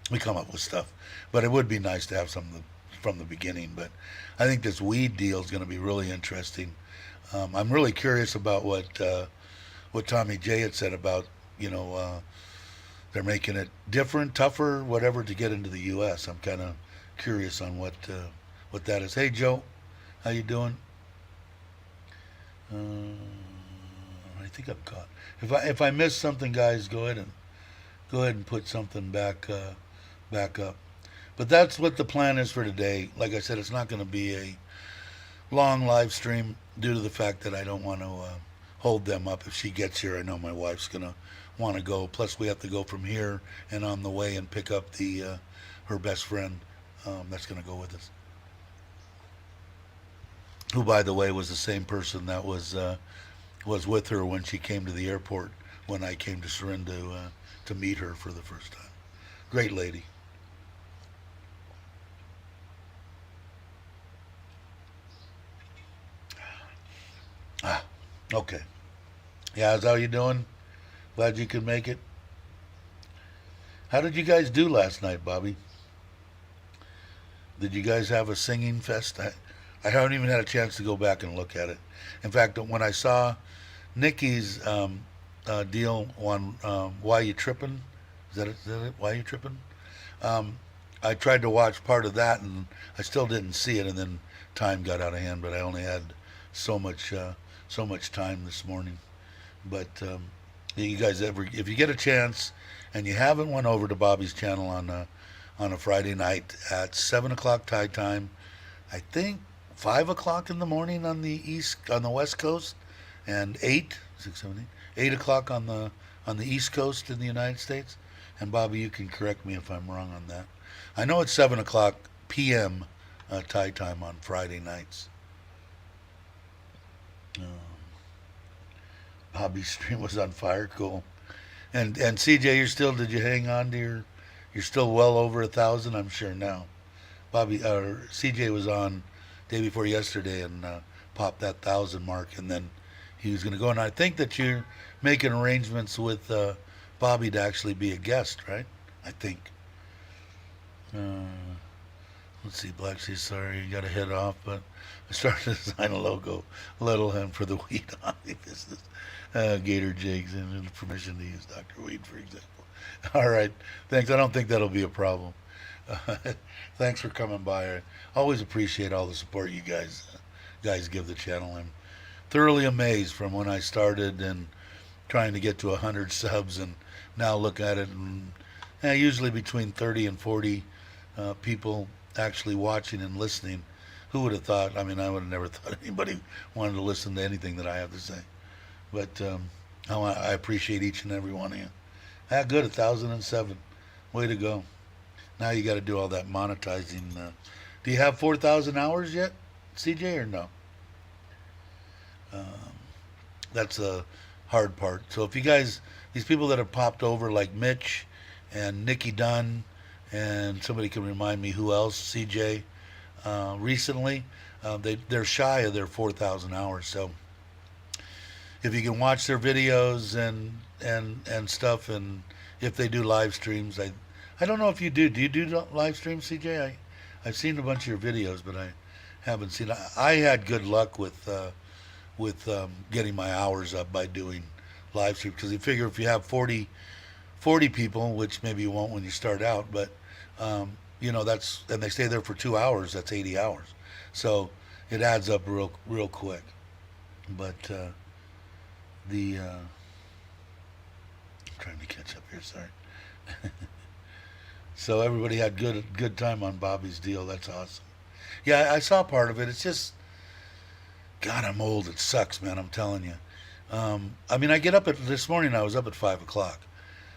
we come up with stuff. But it would be nice to have something from the beginning. But I think this weed deal is going to be really interesting. I'm really curious about what Tommy J had said about, they're making it different, tougher, whatever, to get into the U.S. I'm kind of curious on what that is. Hey, Joe, how you doing? I think I'm caught. If I missed something, guys, go ahead and put something back up. But that's what the plan is for today. Like I said, it's not going to be a long live stream due to the fact that I don't want to hold them up. If she gets here, I know my wife's going to want to go. Plus, we have to go from here and on the way and pick up her best friend that's going to go with us. Who, by the way, was the same person that was with her when she came to the airport when I came to Surin to meet her for the first time. Great lady. Okay. Yeah, how you doing? Glad you could make it. How did you guys do last night, Bobby? Did you guys have a singing fest? I haven't even had a chance to go back and look at it. In fact, when I saw Nikki's deal on Why You Trippin', is that it? Why You Trippin'? I tried to watch part of that, and I still didn't see it, and then time got out of hand, but I only had so much time this morning. But you guys if you get a chance and you haven't went over to Bobby's channel on a Friday night at 7 o'clock Thai time, I think 5 o'clock in the morning on the West Coast, and 8 o'clock on the East Coast in the United States. And Bobby, you can correct me if I'm wrong on that. I know it's 7 o'clock p.m. Thai time on Friday nights. Bobby's stream was on fire. Cool. And CJ, did you hang on to you're still well over 1,000, I'm sure now. CJ was on day before yesterday and popped that 1,000 mark, and then he was going to go. And I think that you're making arrangements with Bobby to actually be a guest, right? I think. Let's see, Black Sea, sorry, you got to head off, but I started to design a logo, Little Hemp, for the Weed Hobby business. Gator Jigs, and permission to use Dr. Weed, for example. All right, thanks. I don't think that'll be a problem. Thanks for coming by. I always appreciate all the support you guys give the channel. I'm thoroughly amazed from when I started and trying to get to 100 subs, and now look at it, and usually between 30 and 40 people actually watching and listening. Who would have thought? I mean, I would have never thought anybody wanted to listen to anything that I have to say. But I appreciate each and every one of you. Good, 1,007. Way to go. Now you got to do all that monetizing. Do you have 4,000 hours yet, CJ, or no? That's the hard part. So if you guys, these people that have popped over, like Mitch and Nikki Dunn, and somebody can remind me who else, CJ, recently, they're shy of their 4,000 hours. So if you can watch their videos and stuff, and if they do live streams, I don't know if you do. Do you do live streams, CJ? I've seen a bunch of your videos, but I haven't seen. I had good luck with getting my hours up by doing live streams, because you figure if you have 40 people, which maybe you won't when you start out, but that's, and they stay there for 2 hours, that's 80 hours. So it adds up real quick. But I'm trying to catch up here, sorry. So everybody had good time on Bobby's deal. That's awesome. Yeah, I saw part of it. It's just, God, I'm old. It sucks, man. I'm telling you. I mean, I get up this morning. I was up at 5 o'clock,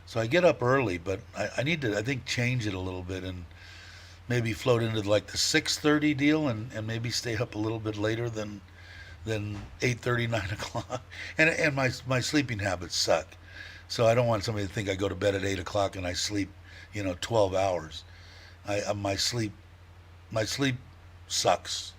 so I get up early. But I need to, I think, change it a little bit. And maybe float into like the 6:30 deal and maybe stay up a little bit later than 8:30, 9 o'clock. And my sleeping habits suck, so I don't want somebody to think I go to bed at 8 o'clock and I sleep, 12 hours. My sleep sucks.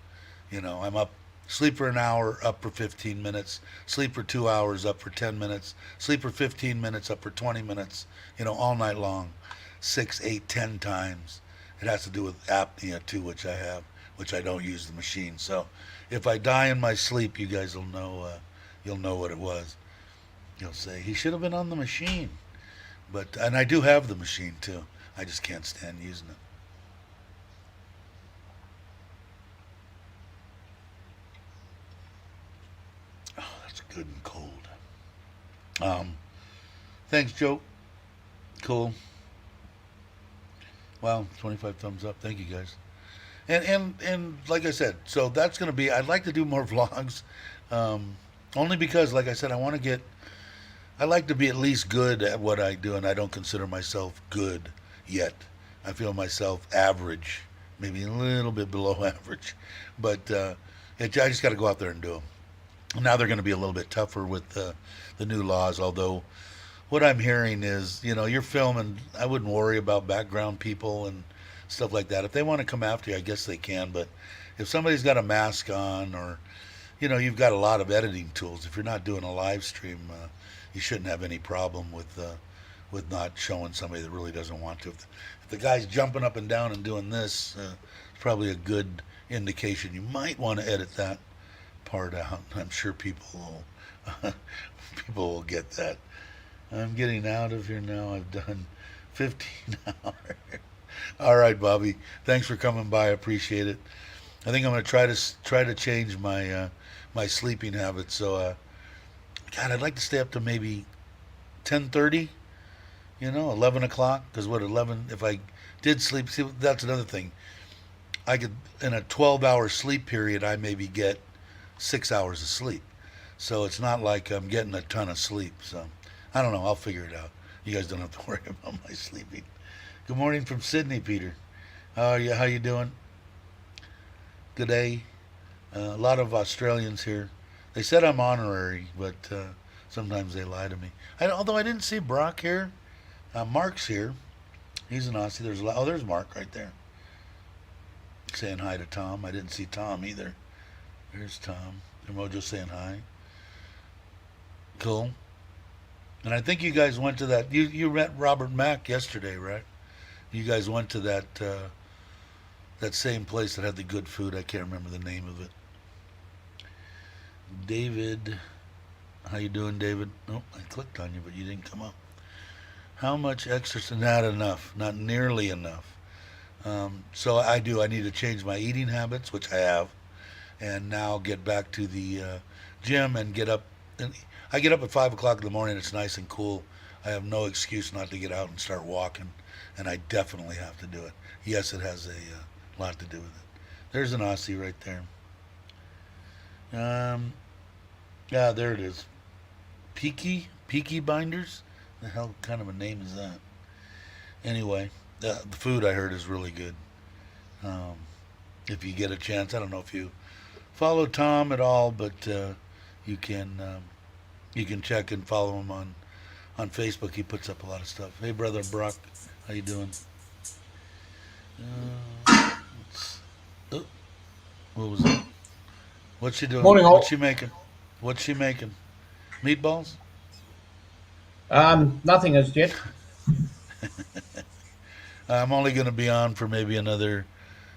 I'm up, sleep for an hour, up for 15 minutes, sleep for 2 hours, up for 10 minutes, sleep for 15 minutes, up for 20 minutes, all night long, 6, 8, 10 times. It has to do with apnea too, which I have, which I don't use the machine. So if I die in my sleep, you guys will know, you'll know what it was. You'll say, he should have been on the machine. And I do have the machine too. I just can't stand using it. Good and cold. Thanks, Joe. Cool. Wow, 25 thumbs up. Thank you, guys. And like I said, so that's gonna be. I'd like to do more vlogs, only because, like I said, I like to be at least good at what I do, and I don't consider myself good yet. I feel myself average, maybe a little bit below average, but I just got to go out there and do them. Now they're going to be a little bit tougher with the new laws, although what I'm hearing is, you're filming, I wouldn't worry about background people and stuff like that. If they want to come after you, I guess they can, but if somebody's got a mask on, or, you've got a lot of editing tools. If you're not doing a live stream, you shouldn't have any problem with not showing somebody that really doesn't want to. If the guy's jumping up and down and doing this, it's probably a good indication. You might want to edit that part out. I'm sure people will get that. I'm getting out of here now. I've done 15 hours. All right, Bobby. Thanks for coming by. I appreciate it. I think I'm going to try to change my my sleeping habits. So, God, I'd like to stay up to maybe 10:30. 11 o'clock. Because 11? If I did sleep, see, that's another thing. I could, in a 12-hour sleep period, I maybe get 6 hours of sleep. So it's not like I'm getting a ton of sleep. So I don't know. I'll figure it out. You guys don't have to worry about my sleeping. Good morning from Sydney, Peter. How are you? How you doing? Good day. A lot of Australians here. They said I'm honorary, but sometimes they lie to me. Although I didn't see Brock here. Mark's here. He's an Aussie. There's Mark right there. Saying hi to Tom. I didn't see Tom either. There's Tom. Mojo saying hi. Cool. And I think you guys went to that. You met Robert Mack yesterday, right? You guys went to that that same place that had the good food. I can't remember the name of it. David, how you doing, David? Oh, I clicked on you, but you didn't come up. How much exercise? Not enough. Not nearly enough. So I need to change my eating habits, which I have, and now get back to the gym and get up. And I get up at 5 o'clock in the morning. It's nice and cool. I have no excuse not to get out and start walking, and I definitely have to do it. Yes, it has a lot to do with it. There's an Aussie right there. Yeah, there it is. Peaky Binders? The hell kind of a name is that? Anyway, the food I heard is really good. If you get a chance, I don't know if you follow Tom at all, but you can check and follow him on Facebook. He puts up a lot of stuff. Hey, brother Brock, how you doing? Oh, what was that? What's she doing? Morning, all. What's she making? Meatballs? Nothing as yet. I'm only going to be on for maybe another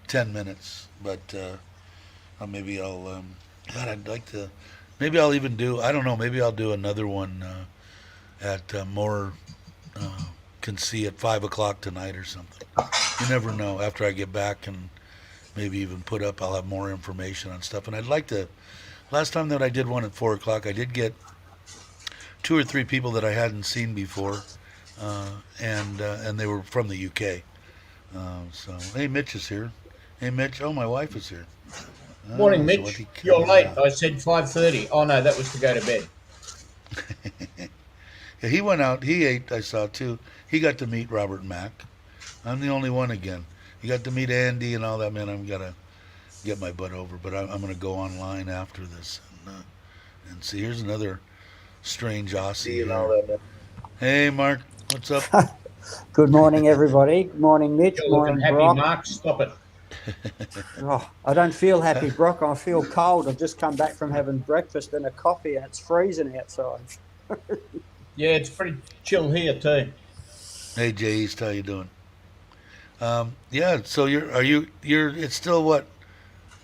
10 minutes, but maybe I'll. God, I'd like to. Maybe I'll even do. I don't know. Maybe I'll do another one at more. Can see at 5 o'clock tonight or something. You never know. After I get back and maybe even put up, I'll have more information on stuff. And I'd like to. Last time that I did one at 4 o'clock, I did get 2 or 3 people that I hadn't seen before, and they were from the UK. So, hey, Mitch is here. Hey, Mitch. Oh, my wife is here. Morning, Mitch. You're late. I said 5:30. Oh, no, that was to go to bed. Yeah, he went out. He ate, I saw, too. He got to meet Robert Mack. I'm the only one again. You got to meet Andy and all that, man. I'm gonna get my butt over, but I'm gonna go online after this and see. Here's another strange Aussie here. Hey, Mark, what's up? Good morning, everybody. Good morning, Mitch. You're looking Morning, happy, Brock. Mark. Stop it. Oh, I don't feel happy, Brock. I feel cold. I've just come back from having breakfast and a coffee, and it's freezing outside. Yeah, it's pretty chill here too. Hey, Jay East, how you doing? Yeah. So you're. It's still what?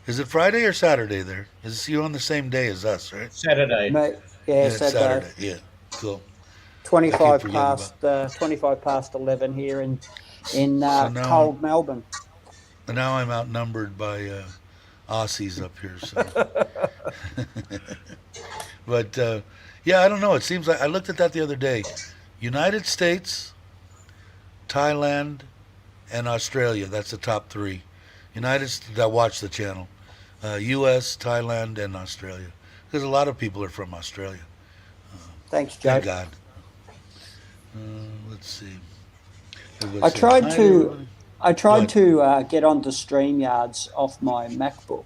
Is it Friday or Saturday there? Is you on the same day as us, right? Saturday. Mate, yeah, Yeah, it's Saturday. Saturday. Yeah, cool. I keep 25 forgetting about. past 25 past 11 here in So now cold Melbourne. I'm outnumbered by Aussies up here. So, but yeah, I don't know. It seems like I looked at that the other day. United States, Thailand, and Australia. That's the top three. That watch the channel. U.S., Thailand, and Australia. Because a lot of people are from Australia. Thanks, Joe. Thank God. Let's see. I Everybody's saying tried hi to to everybody. I Go tried ahead. to get onto StreamYards off my MacBook,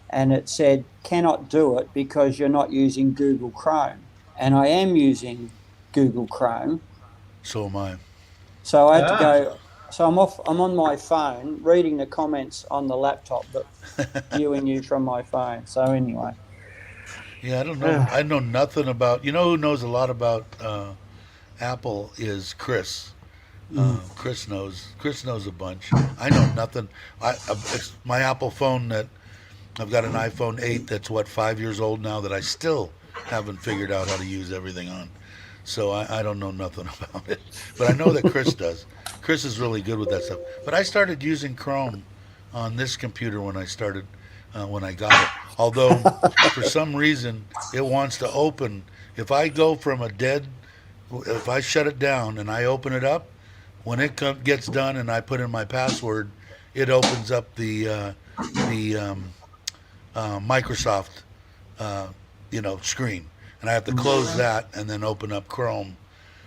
and it said cannot do it because you're not using Google Chrome, and I am using Google Chrome. So am I. So I had to Ah, go. So I'm on my phone reading the comments on the laptop, but viewing you from my phone. So anyway, Yeah, I don't know. I know nothing about. You know who knows a lot about Apple is Chris. Chris knows. Chris knows a bunch. I know nothing. It's my Apple phone that I've got an iPhone 8 that's what 5 years old now that I still haven't figured out how to use everything on. So I don't know nothing about it. But I know that Chris does. Chris is really good with that stuff. But I started using Chrome on this computer when I got it. Although for some reason it wants to open. If I go from if I shut it down and I open it up, when gets done and I put in my password, it opens up the Microsoft screen, and I have to close that and then open up Chrome.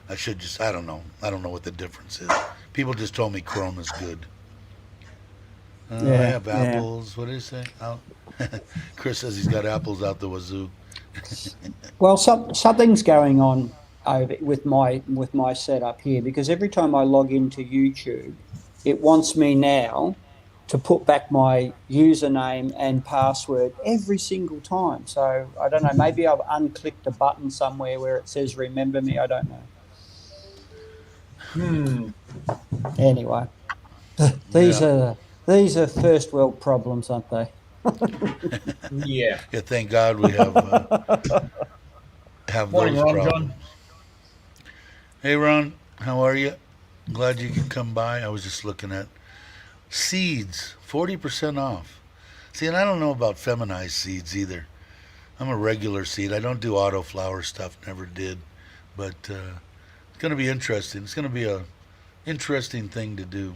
I don't know. I don't know what the difference is. People just told me Chrome is good. I yeah, have yeah. apples. What did he say? Chris says he's got apples out the wazoo. Well, something's going on over with my setup here because every time I log into YouTube, it wants me now to put back my username and password every single time. So I don't know. Maybe I've unclicked a button somewhere where it says "Remember me." I don't know. Anyway, these Yeah. are these are first world problems, aren't they? yeah. Yeah. Thank God we have Morning, those Ron John. problems. Hey, Ron, how are you? Glad you could come by. I was just looking at seeds, 40% off. See, and I don't know about feminized seeds either. I'm a regular seed. I don't do autoflower stuff, never did. But it's going to be interesting. It's going to be a interesting thing to do.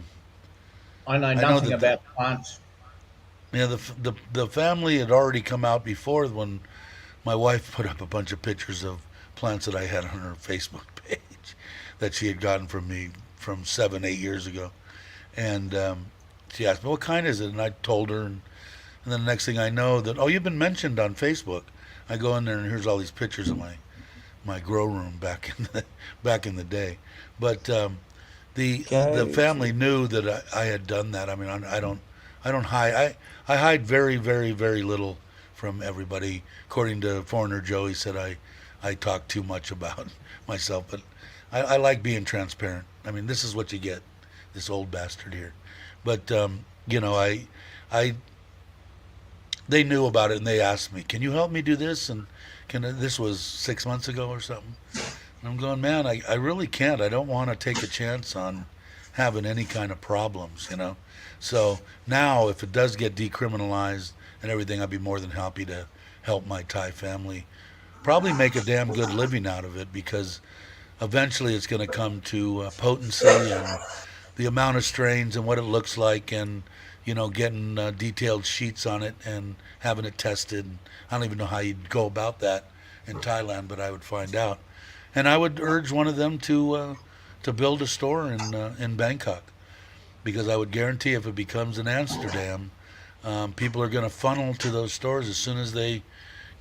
I know I know nothing that about plants. the family had already come out before when my wife put up a bunch of pictures of plants that I had on her Facebook page that she had gotten from me from 7, 8 years ago. And she asked me, what kind is it? And I told her. And then the next thing I know, that, oh, you've been mentioned on Facebook. I go in there and here's all these pictures of my grow room back in the day. But the Go family to knew that I had done that. I mean, I don't hide. I hide very, very, very little from everybody. According to Foreigner Joe, he said I talk too much about myself, but I like being transparent. I mean, this is what you get, this old bastard here. But I they knew about it and they asked me, "Can you help me do this?" And this was 6 months ago or something. And I'm going, man, I really can't. I don't want to take a chance on having any kind of problems. So now, if it does get decriminalized and everything, I'd be more than happy to help my Thai family probably make a damn good living out of it because eventually it's going to come to potency and the amount of strains and what it looks like and getting detailed sheets on it and having it tested. I don't even know how you'd go about that in Thailand, but I would find out. And I would urge one of them to build a store in Bangkok because I would guarantee if it becomes in Amsterdam, people are going to funnel to those stores as soon as they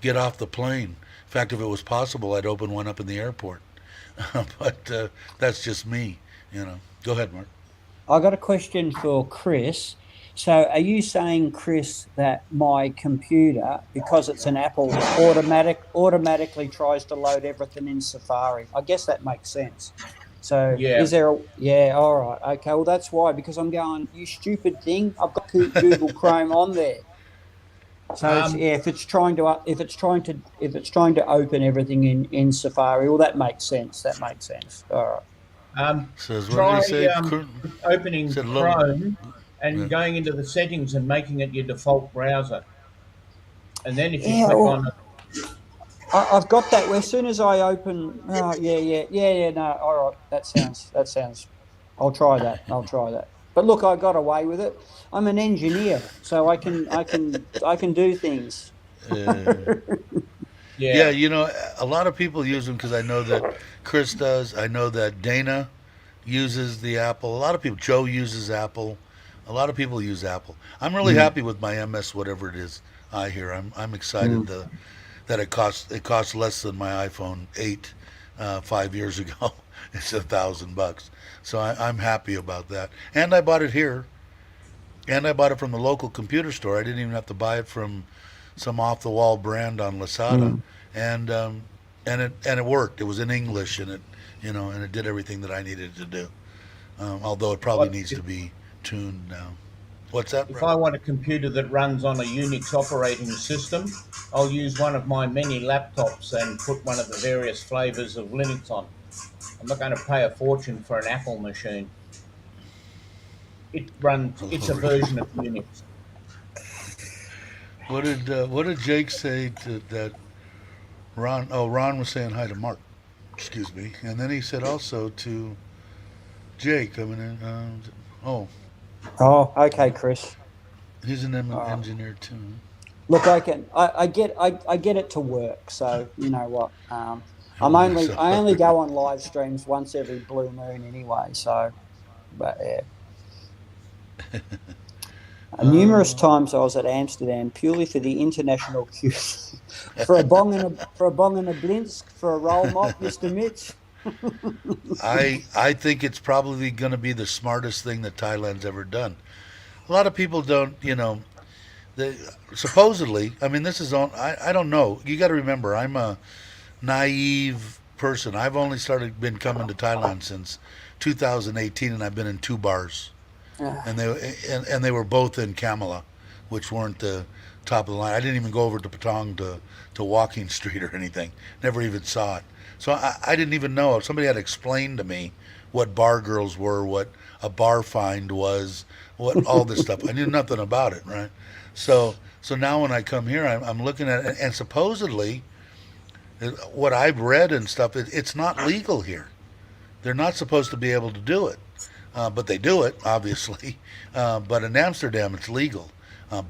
get off the plane. In fact, if it was possible, I'd open one up in the airport. But that's just me, you know. Go ahead, Mark. I got a question for Chris. So, are you saying, Chris, that my computer, because it's an Apple, automatically tries to load everything in Safari? I guess that makes sense. So, Yeah. is there a yeah? All right, okay. Well, that's why, because I'm going, you stupid thing. I've got Google Chrome on there. So it's, yeah, if it's trying to open everything in Safari, well, that makes sense. That makes sense. All right. Says, what did Try he say? opening Said low. Chrome and Yeah. going into the settings and making it your default browser. And then if you Yeah, click well, on it, I've got that. As soon as I open, oh, yeah. No, all right. That sounds. I'll try that. But look, I got away with it. I'm an engineer, so I can do things. Yeah, yeah, you know, a lot of people use them because I know that Chris does. I know that Dana uses the Apple. A lot of people, Joe uses Apple. A lot of people use Apple. I'm really happy with my MS, whatever it is. I hear. I'm excited that it costs less than my iPhone 8 5 years ago. It's $1,000. So I'm happy about that. And I bought it here. And I bought it from the local computer store. I didn't even have to buy it from some off the wall brand on Lasada, and it worked. It was in English, and it did everything that I needed to do. Although it probably needs to be tuned now. What's that, if bro? I want a computer that runs on a Unix operating system, I'll use one of my many laptops and put one of the various flavors of Linux on. I'm not going to pay a fortune for an Apple machine. It's a version of Unix. What did Jake say to that? Ron? Oh, Ron was saying hi to Mark. Excuse me, and then he said also to Jake. I mean, oh, Oh, okay, Chris. he's an Oh. engineer too. Look, I get it to work. So you know what? It I'm works only out. I only go on live streams once every blue moon anyway. So, but yeah. Numerous Uh, times I was at Amsterdam purely for the international queue for a bong and a blinsk for a roll mop, Mr. Mitch. I think it's probably going to be the smartest thing that Thailand's ever done. A lot of people don't, they, supposedly. I mean, this is on. I don't know. You got to remember, I'm a naive person. I've only been coming to Thailand since 2018, and I've been in two bars, and they were both in Kamala, which weren't the top of the line. I didn't even go over to Patong to Walking Street or anything. Never even saw it. So I didn't even know. If somebody had explained to me what bar girls were, what a bar find was, what all this stuff, I knew nothing about it, right? So now when I come here, I'm looking at it, and supposedly what I've read and stuff, it's not legal here. They're not supposed to be able to do it, but they do it, obviously. But in Amsterdam, it's legal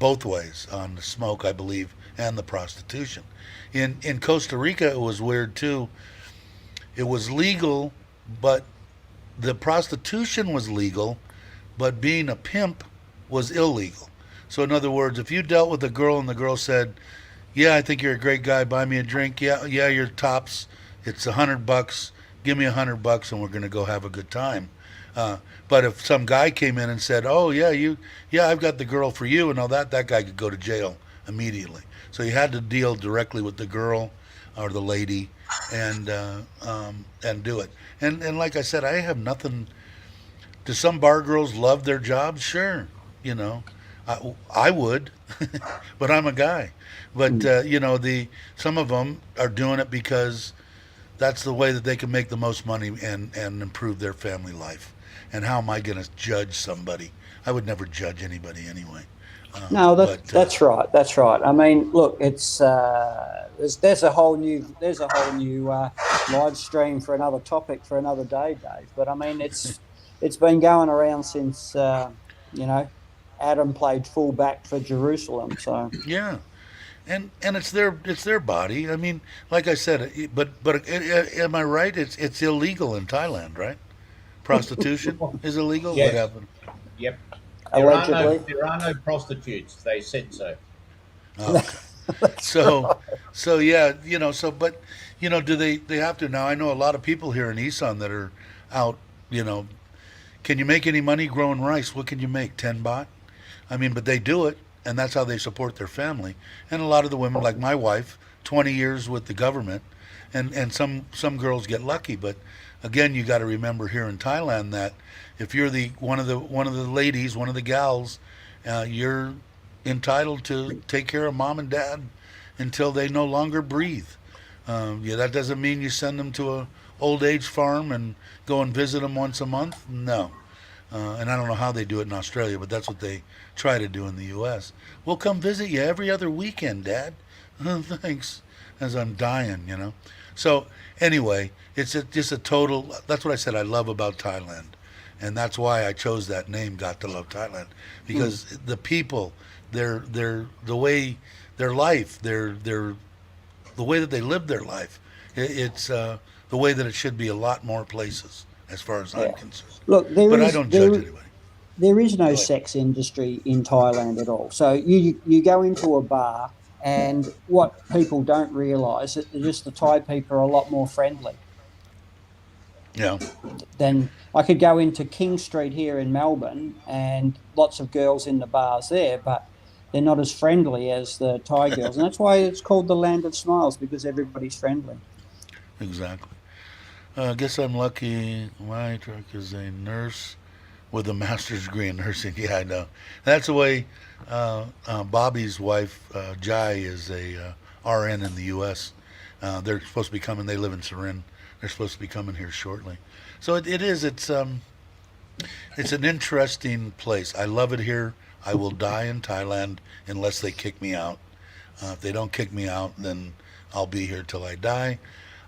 both ways on the smoke, I believe, and the prostitution. In Costa Rica, it was weird too. It was legal, but the prostitution was legal, but being a pimp was illegal. So in other words, if you dealt with a girl and the girl said, "Yeah, I think you're a great guy. Buy me a drink. Yeah, your tops. It's $100. Give me $100, and we're gonna go have a good time." But if some guy came in and said, "Oh yeah, I've got the girl for you," and all that guy could go to jail immediately. So you had to deal directly with the girl or the lady, and do it. And like I said, I have nothing. Do some bar girls love their jobs? Sure, you know, I would, but I'm a guy. But some of them are doing it because that's the way that they can make the most money and improve their family life. And how am I going to judge somebody? I would never judge anybody anyway. No, But that's right. That's right. I mean, look, it's there's a whole new live stream for another topic for another day, Dave. But I mean, it's been going around since Adam played fullback for Jerusalem. So yeah, and it's their body. I mean, like I said, but am I right? It's illegal in Thailand, right? Prostitution is illegal. What Yes. happened? Yep. allegedly. There are no prostitutes. They said so. Oh, okay. That's So, right. so yeah, but do they have to now? I know a lot of people here in Isan that are out. You know, can you make any money growing rice? What can you make? 10 baht? I mean, but they do it, and that's how they support their family. And a lot of the women, like my wife, 20 years with the government, and some girls get lucky. But again, you got to remember here in Thailand that if you're the one of the ladies, one of the gals, you're entitled to take care of mom and dad until they no longer breathe. Yeah, that doesn't mean you send them to a old age farm and go and visit them once a month. No, and I don't know how they do it in Australia, but that's what they try to do in the U.S. We'll come visit you every other weekend, Dad. Thanks, as I'm dying. So anyway, just a total. That's what I said I love about Thailand, and that's why I chose that name, Got to Love Thailand, because the people, the way their life, the way that they live their life, it's the way that it should be a lot more places, as far as I'm Yeah. concerned. Look, But I don't judge anybody. there is no Go ahead. sex industry in Thailand at all. So you go into a bar, and what people don't realise is that just the Thai people are a lot more friendly Yeah. than I could go into King Street here in Melbourne, and lots of girls in the bars there, but they're not as friendly as the Thai girls, and that's why it's called the Land of Smiles, because everybody's friendly. Exactly. I guess I'm lucky. My truck is a nurse with a master's degree in nursing. Yeah, I know. That's the way Bobby's wife, Jai, is a RN in the U.S. They're supposed to be coming. They live in Surin. They're supposed to be coming here shortly. So it is. It's an interesting place. I love it here. I will die in Thailand unless they kick me out. If they don't kick me out, then I'll be here till I die.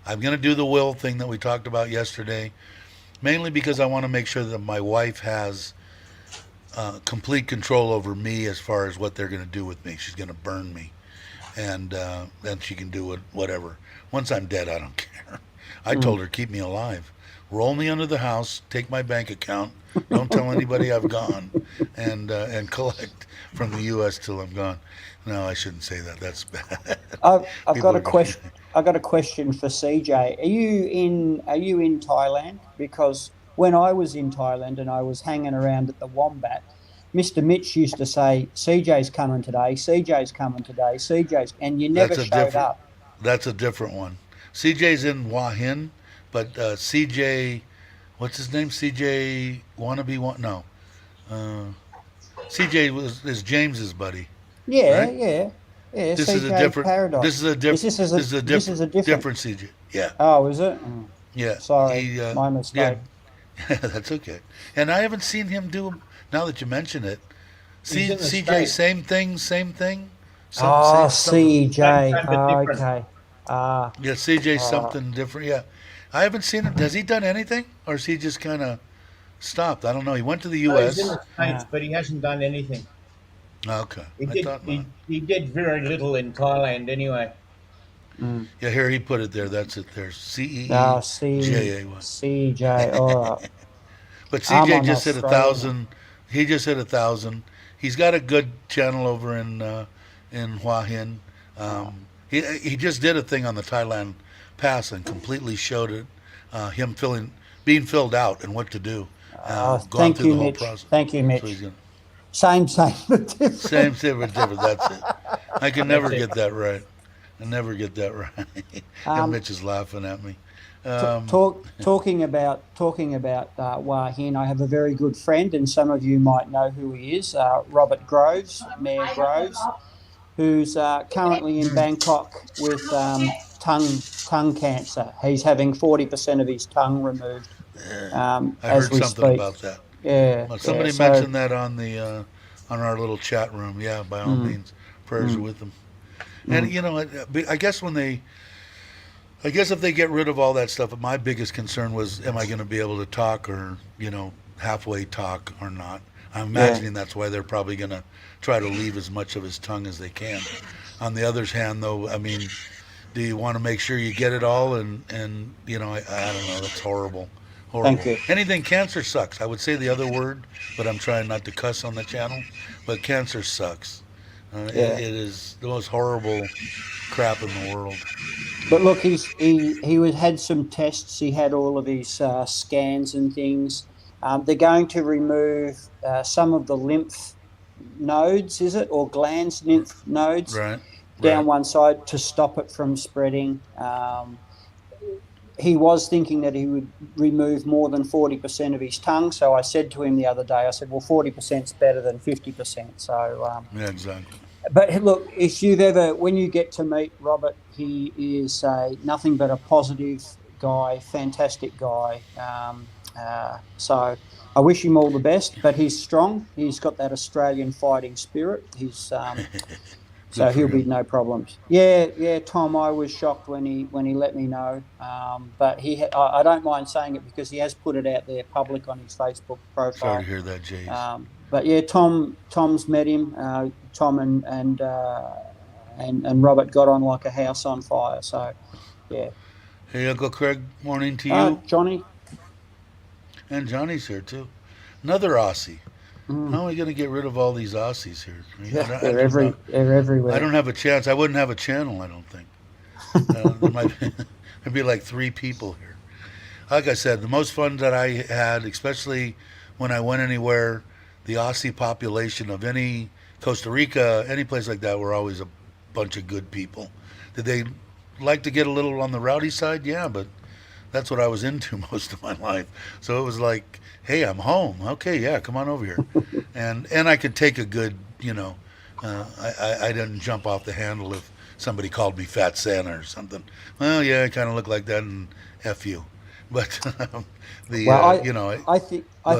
I'm going to do the will thing that we talked about yesterday, mainly because I want to make sure that my wife has complete control over me as far as what they're going to do with me. She's going to burn me, and then she can do it, whatever. Once I'm dead, I don't care. I told her, keep me alive. Roll me under the house, take my bank account, don't tell anybody I've gone, and collect from the U.S. till I'm gone. No, I shouldn't say that. That's bad. I've People got a are going question. I've got a question for CJ. Are you in Thailand? Because when I was in Thailand and I was hanging around at the Wombat, Mr. Mitch used to say, "CJ's coming today. CJ's coming today. CJ's," and you never That's a showed different. up. That's a different one. CJ's in Hua Hin, but CJ, what's his name? CJ wannabe one? No, uh, CJ is James's buddy, Yeah, right? yeah, yeah. This is a CJ different. This Paradise. is a Is diff. This is a this is a different? different CJ. Yeah, Oh, is it? Oh, yeah. sorry, He my yeah. mistake. That's okay. And I haven't seen him do. Now that you mention it, He's in the CJ, States. same thing, same thing. Oh, Something. CJ. Same but Oh, different. okay. Ah, Yeah, CJ uh, something different. Yeah, I haven't seen him. Has he done anything, or is he just kind of stopped? I don't know. He went to the No, he's in U.S. the States, but he hasn't done anything. Okay, He I did thought not. he did very little in Thailand anyway. mm. Yeah, here he put it there. That's it there. Ah, CEEJAY. CJ. All right. But I'm CJ on just hit a Australia. thousand. He just hit 1,000. He's got a good channel over in Hua Hin. Oh, He just did a thing on the Thailand Pass and completely showed it. Him being filled out and what to do. Gone thank through you, the whole Mitch. process. Thank you, So he's Mitch. gonna Same, but same, different. same, but different. That's it. I can That's never it. get that right. I never get that right. And Um, Mitch is laughing at me. Um, talking about Wah Hin. I have a very good friend, and some of you might know who he is. Robert Groves, Mayor Groves, who's currently in Bangkok with tongue cancer. He's having 40% of his tongue removed I as heard we something speak. about that. Yeah, Well, yeah. somebody So, mentioned that on our little chat room. Yeah, by all mm, means, prayers are mm, with them. And mm, I guess I guess if they get rid of all that stuff, my biggest concern was, am I going to be able to talk or halfway talk or not? I'm yeah. imagining that's why they're probably going to try to leave as much of his tongue as they can. On the other hand, though, I mean, do you want to make sure you get it all? And I don't know, that's horrible. Horrible. Thank you. Anything cancer sucks. I would say the other word, but I'm trying not to cuss on the channel. But cancer sucks. Yeah. It is the most horrible crap in the world. But look, had some tests. He had all of his scans and things. They're going to remove some of the lymph nodes, is it, or glands, lymph nodes Right. down Right. one side to stop it from spreading. He was thinking that he would remove more than 40% of his tongue. So I said to him the other day, I said, well, 40% is better than 50%. So, Yeah, exactly. but look, if you've ever, when you get to meet Robert, he is nothing but a positive guy, fantastic guy. So I wish him all the best, but he's strong. He's got that Australian fighting spirit. So he'll be no problems. Yeah, Tom. I was shocked when he let me know. But I don't mind saying it because he has put it out there public on his Facebook Sorry profile. to hear that, Jace. But yeah, Tom's met him. Tom and Robert got on like a house on fire. So yeah. Hey, Uncle Craig. Morning to you. Johnny. And Johnny's here too. Another Aussie. How am I going to get rid of all these Aussies here? They're everywhere. I don't have a chance. I wouldn't have a channel, I don't think. There'd be like 3 people here. Like I said, the most fun that I had, especially when I went anywhere, the Aussie population of any Costa Rica, any place like that, were always a bunch of good people. Did they like to get a little on the rowdy side? Yeah, but that's what I was into most of my life. So it was like, hey, I'm home. Okay, yeah, come on over here. and I could take a good, I didn't jump off the handle if somebody called me Fat Santa or something. Well, yeah, I kind of look like that, and F you. But I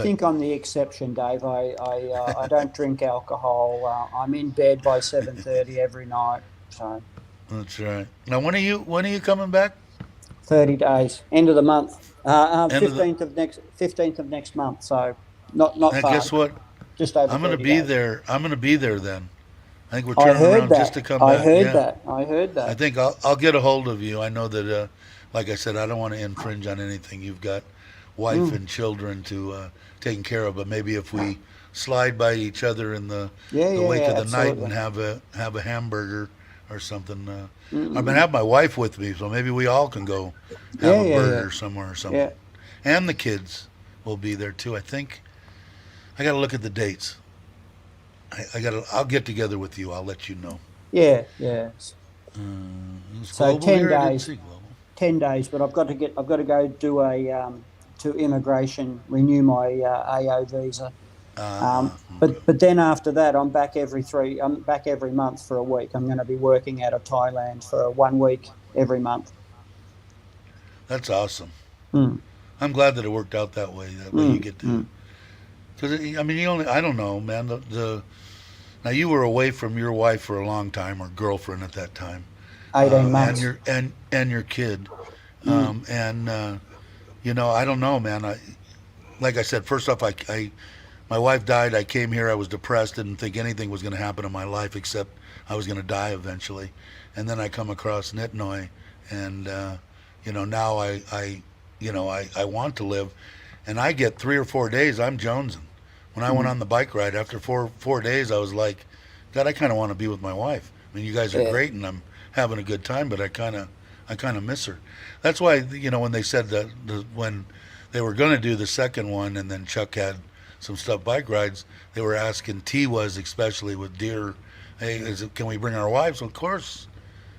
think I'm the exception, Dave. I don't drink alcohol. I'm in bed by 7:30 every night. So that's right. Now, when are you coming back? 30 days, end of the month, 15th of next month. So not and far. Guess what? Just over. I'm going to be days. there. I'm going to be there then. I think we're turning around just to come back. I heard that. I think I'll get a hold of you. I know that, like I said, I don't want to infringe on anything. You've got wife and children to taken care of, but maybe if we slide by each other in the wake of the night and have a hamburger or something. I'm gonna have my wife with me, so maybe we all can go have a burger somewhere or something. Yeah. And the kids will be there too. I think I got to look at the dates. I'll get together with you. I'll let you know. Yeah. So 10 here? I didn't days. see global. 10 days, but I've got to go do to immigration, renew my AO visa. But then after that, I'm back every month for a week. I'm going to be working out of Thailand for 1 week every month. That's awesome. I'm glad that it worked out that way. That way you get to, because I don't know, man. Now you were away from your wife for a long time, or girlfriend at that time. 18 months. And your kid, I don't know, man. Like I said, first off, my wife died. I came here. I was depressed. Didn't think anything was going to happen in my life except I was going to die eventually. And then I come across Nitnoy, and now I want to live, and I get 3 or 4 days. I'm jonesing. When I went on the bike ride, after four days, I was like, God, I kind of want to be with my wife. I mean, you guys are great, and I'm having a good time, but I kind of miss her. That's why when they said that when they were going to do the second one, and then Chuck had some stuff bike rides, they were asking was especially with Deer, hey, can we bring our wives? Well, of course,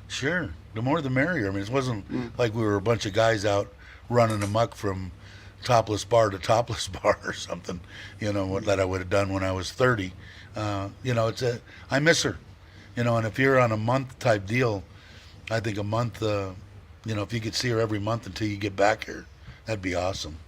sure. The more the merrier. I mean, it wasn't like we were a bunch of guys out running amok from topless bar to topless bar or something, that I would have done when I was 30. I miss her, and if you're on a month type deal, I think a month, if you could see her every month until you get back here, that'd be awesome.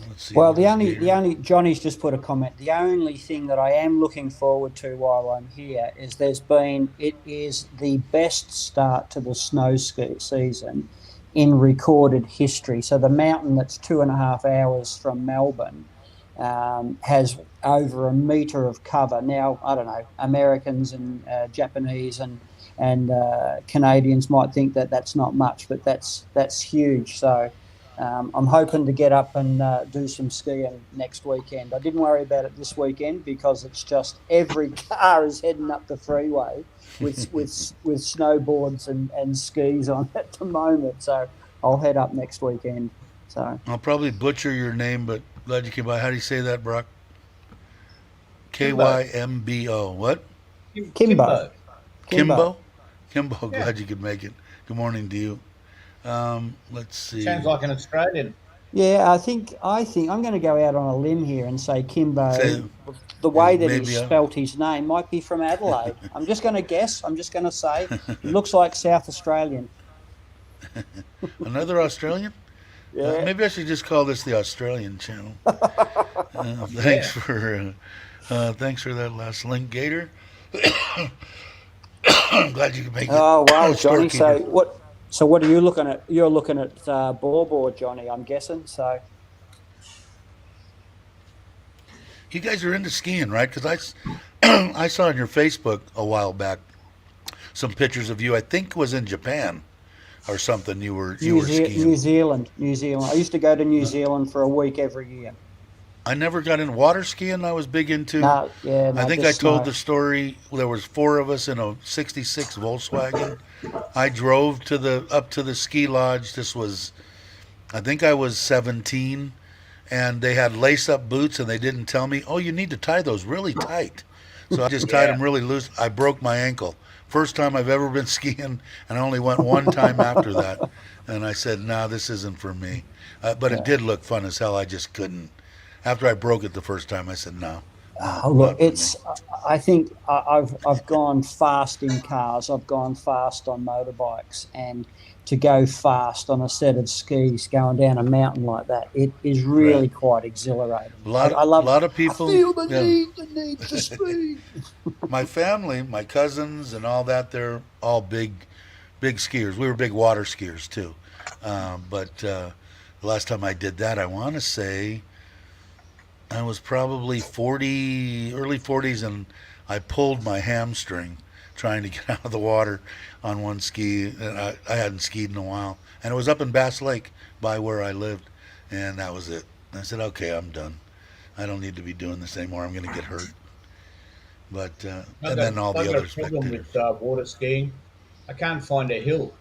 Let's see. Well, the only Johnny's just put a comment. The only thing that I am looking forward to while I'm here is it is the best start to the snow ski season in recorded history. So the mountain that's 2.5 hours from Melbourne has over 1 metre of cover. Now, I don't know, Americans and Japanese and Canadians might think that that's not much, but that's huge. So I'm hoping to get up and do some skiing next weekend. I didn't worry about it this weekend because it's just every car is heading up the freeway with snowboards and skis on at the moment. So I'll head up next weekend. So I'll probably butcher your name, but glad you came by. How do you say that, Brock? Kimbo. Kymbo. What? Kimbo, Kimbo. Kimbo. Kimbo? Kimbo, Yeah. glad you could make it. Good morning to you. Let's Sounds see. like an Australian. Yeah, I think I'm going to go out on a limb here and say Kimbo. Say The way is that he's maybe spelt his name might be from Adelaide. I'm just going to guess. I'm just going to say he looks like South Australian. another Australian. Yeah. Maybe I should just call this the Australian channel. Yeah. Thanks for that last link, Gator. I'm glad you could make it. Oh wow, Johnny. Storekeeper. So what are you looking at? You're looking at board, Johnny. I'm guessing. So You guys are into skiing, right? Because I saw on your Facebook a while back some pictures of you. I think it was in Japan or something. You were skiing. New Zealand. I used to go to New Zealand for a week every year. I never got in water skiing. I was big into. No, yeah, I no, think I just told snow. the story. There was four of us in a '66 Volkswagen. I drove up to the ski lodge. I think I was 17, and they had lace-up boots, and they didn't tell me, oh, you need to tie those really tight. So I just tied Yeah. them really loose. I broke my ankle. First time I've ever been skiing, and I only went one time after that. And I said, no, this isn't for me. But it Yeah. did look fun as hell. I just couldn't. After I broke it the first time, I said, no, Oh, look, not for me. I think I've gone fast in cars. I've gone fast on motorbikes, and to go fast on a set of skis going down a mountain like that, it is Right. really quite exhilarating. A I, lot, I a love. lot of I people, feel the yeah. need for speed. My family, my cousins, and all that, they're all big skiers. We were big water skiers too. But the last time I did that, I want to say I was probably 40, early 40s, and I pulled my hamstring trying to get out of the water on one ski. And I hadn't skied in a while. And it was up in Bass Lake by where I lived. And that was it. I said, okay, I'm done. I don't need to be doing this anymore. I'm going to get hurt. But, I've and got, then all I've the got other a problem spectators. with water skiing. I can't find a hill.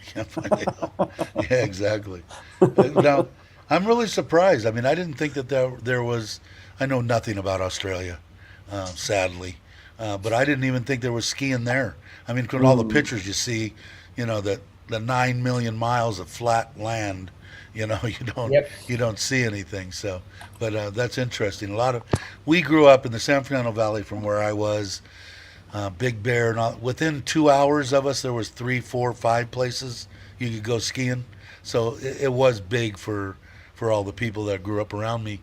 Can't find it. Yeah, exactly. Now, I'm really surprised. I mean, I didn't think that there was. I know nothing about Australia, sadly, but I didn't even think there was skiing there. I mean, from all the Mm, pictures you see, that the 9 million miles of flat land, Yep. you don't see anything. So, but that's interesting. We grew up in the San Fernando Valley from where I was. Big Bear, and all, within 2 hours of us, there was three, four, five places you could go skiing. So it was big for all the people that grew up around me.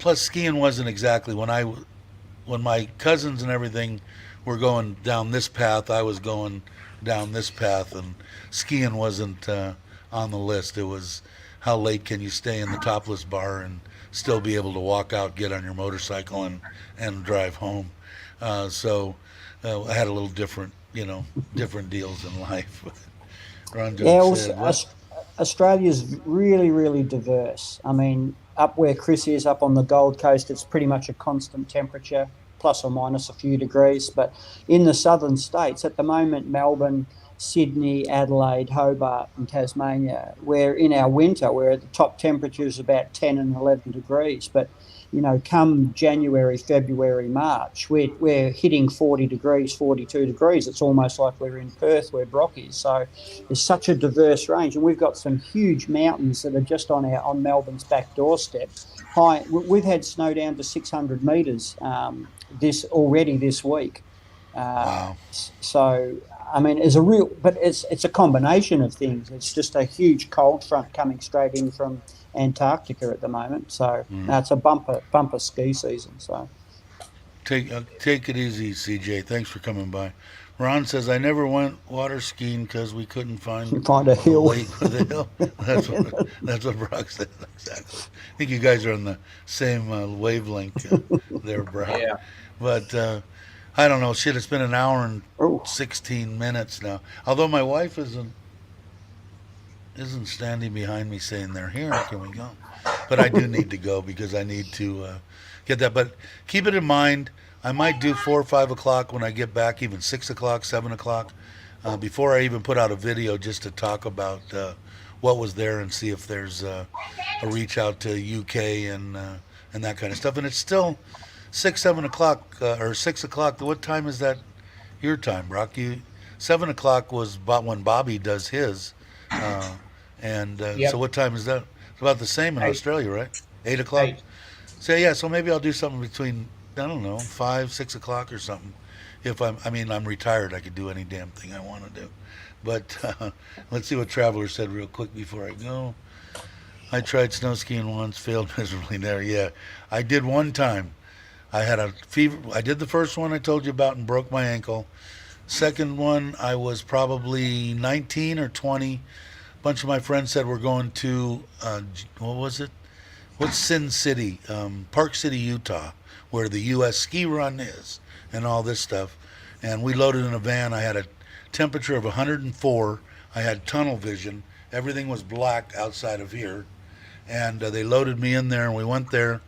Plus, skiing wasn't exactly when my cousins and everything were going down this path, I was going down this path, and skiing wasn't on the list. It was how late can you stay in the topless bar and still be able to walk out, get on your motorcycle, and drive home. So I had a little different, different deals in life. Ron yeah, John well, said, "What? Australia's really, really diverse. I mean, up where Chris is, up on the Gold Coast, it's pretty much a constant temperature, plus or minus a few degrees. But in the southern states, at the moment, Melbourne, Sydney, Adelaide, Hobart, and Tasmania, we're in our winter, where the top temperature is about 10 and 11 degrees. But come January, February, March, we're hitting 40 degrees, 42 degrees. It's almost like we're in Perth, where Brock is. So there's such a diverse range, and we've got some huge mountains that are just on Melbourne's back doorstep. High, we've had snow down to 600 metres this week. Wow. So I mean, it's a combination of things. It's just a huge cold front coming straight in from Antarctica at the moment. So Mm. now it's a bumper ski season. So Take it easy, CJ. Thanks for coming by." Ron says, "I never went water skiing because we couldn't find you find a a hill. lake with a hill." That's what Brock said. Exactly. I think you guys are on the same wavelength there, Brock. Yeah. But I don't know. Shit, it's been an hour and Oh, 16 minutes now. Although my wife isn't standing behind me saying they're here. Can we go? But I do need to go because I need to get that. But keep it in mind, I might do 4 or 5 o'clock when I get back, even 6 o'clock, 7 o'clock, before I even put out a video just to talk about what was there and see if there's a reach out to UK and that kind of stuff. And it's still 6, 7 o'clock or 6 o'clock. What time is that your time, Brock? 7 o'clock was about when Bobby does his. Yep. So what time is that? It's about the same in 8. Australia, right? 8 o'clock? 8. So yeah, so maybe I'll do something between, I don't know, 5, 6 o'clock or something. If I'm retired, I could do any damn thing I want to do. But let's see what Traveler said real quick before I go. I tried snow skiing once, failed miserably there. Yeah, I did one time. I had a fever. I did the first one I told you about and broke my ankle. Second one, I was probably 19 or 20. A bunch of my friends said we're going to, what was it? What's Sin City? Park City, Utah, where the U.S. ski run is and all this stuff. And we loaded in a van. I had a temperature of 104. I had tunnel vision. Everything was black outside of here. And they loaded me in there, and we went there.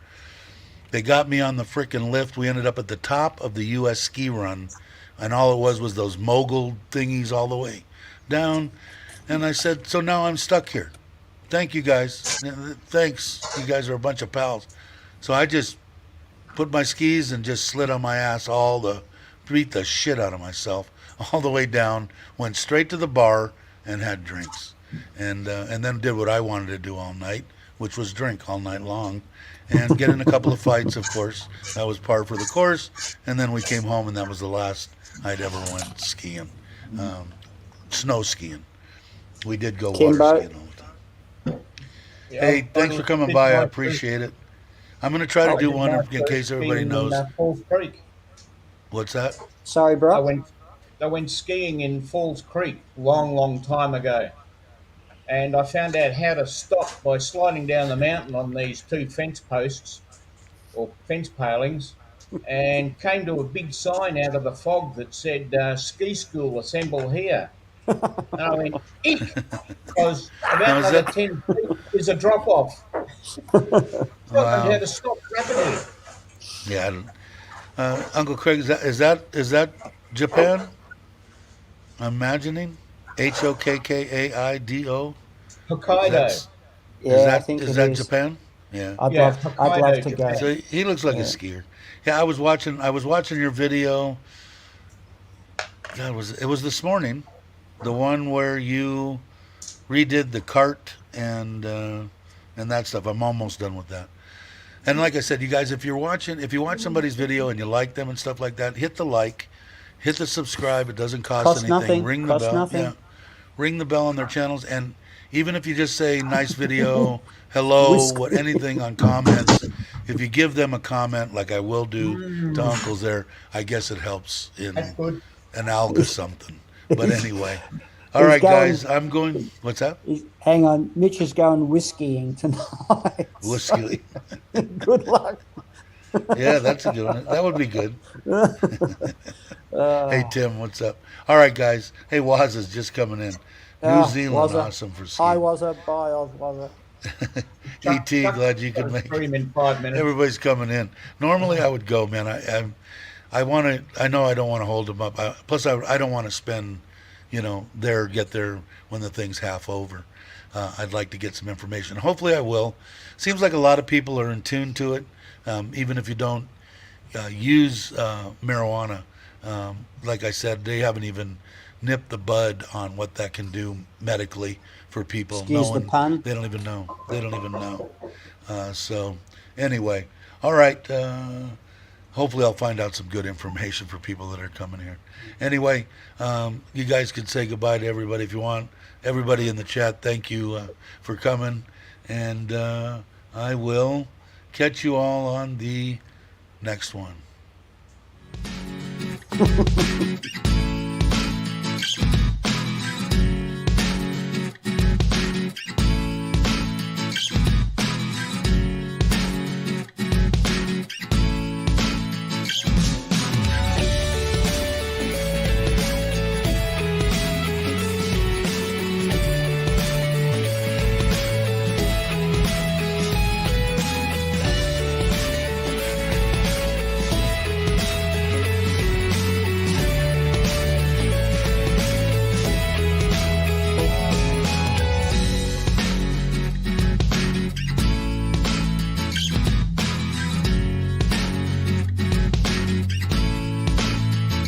They got me on the frickin' lift. We ended up at the top of the U.S. ski run, and all it was those mogul thingies all the way down. And I said, so now I'm stuck here. Thank you guys. Thanks. You guys are a bunch of pals. So I just put my skis and just slid on my ass beat the shit out of myself all the way down, went straight to the bar and had drinks. And then did what I wanted to do all night, which was drink all night long and get in a couple of fights, of course. That was par for the course. And then we came home, and that was the last I'd ever went skiing, snow skiing. We did go water skiing all the time. Yeah, Hey, thanks for coming by. I appreciate it. I'm going to try to do one in case everybody knows. Falls Creek. What's that? Sorry, bro. I went skiing in Falls Creek long time ago. And I found out how to stop by sliding down the mountain on these 2 fence posts or fence palings, and came to a big sign out of the fog that said ski school assemble here. And I went, eek, because about another 10 feet is a drop off. Wow. How to stop rapidly. Yeah, I don't, Uncle Craig, is that Japan? I'm imagining Hokkaido. Hokkaido. Yeah, I think is that Japan? Yeah. I'd Yeah, love to Hokkaido, go. So he looks like a skier. Yeah, I was watching your video. God, it was this morning, the one where you redid the cart and that stuff. I'm almost done with that. And like I said, you guys, if you watch somebody's video and you like them and stuff like that, hit the like, hit the subscribe. It doesn't cost anything. Nothing. Ring the bell. Nothing. Yeah. Ring the bell on their channels, and even if you just say nice video, hello, anything on comments, if you give them a comment like I will do to Uncle's there, I guess it helps in That's good. an alga something. But anyway. All right, guys, I'm going. What's that? Hang on. Mitch is going whiskeying tonight. Whiskey. Good luck. Yeah, that's a good one. That would be good. Hey, Tim, what's up? All right, guys. Hey, Waz is just coming in. New Zealand, awesome for skiing. Hi, Wazza. Bye, Wazza. E.T., glad you could make it. In 5 minutes. Everybody's coming in. Normally, I would go, man. I want to. I know I don't want to hold them up. Plus, I don't want to spend, get there when the thing's half over. I'd like to get some information. Hopefully, I will. Seems like a lot of people are in tune to it, even if you don't use marijuana. Like I said, they haven't even nipped the bud on what that can do medically for people. Excuse the pun. They don't even know. So anyway, all right. Hopefully I'll find out some good information for people that are coming here. Anyway, you guys can say goodbye to everybody if you want. Everybody in the chat, thank you for coming. And I will catch you all on the next one.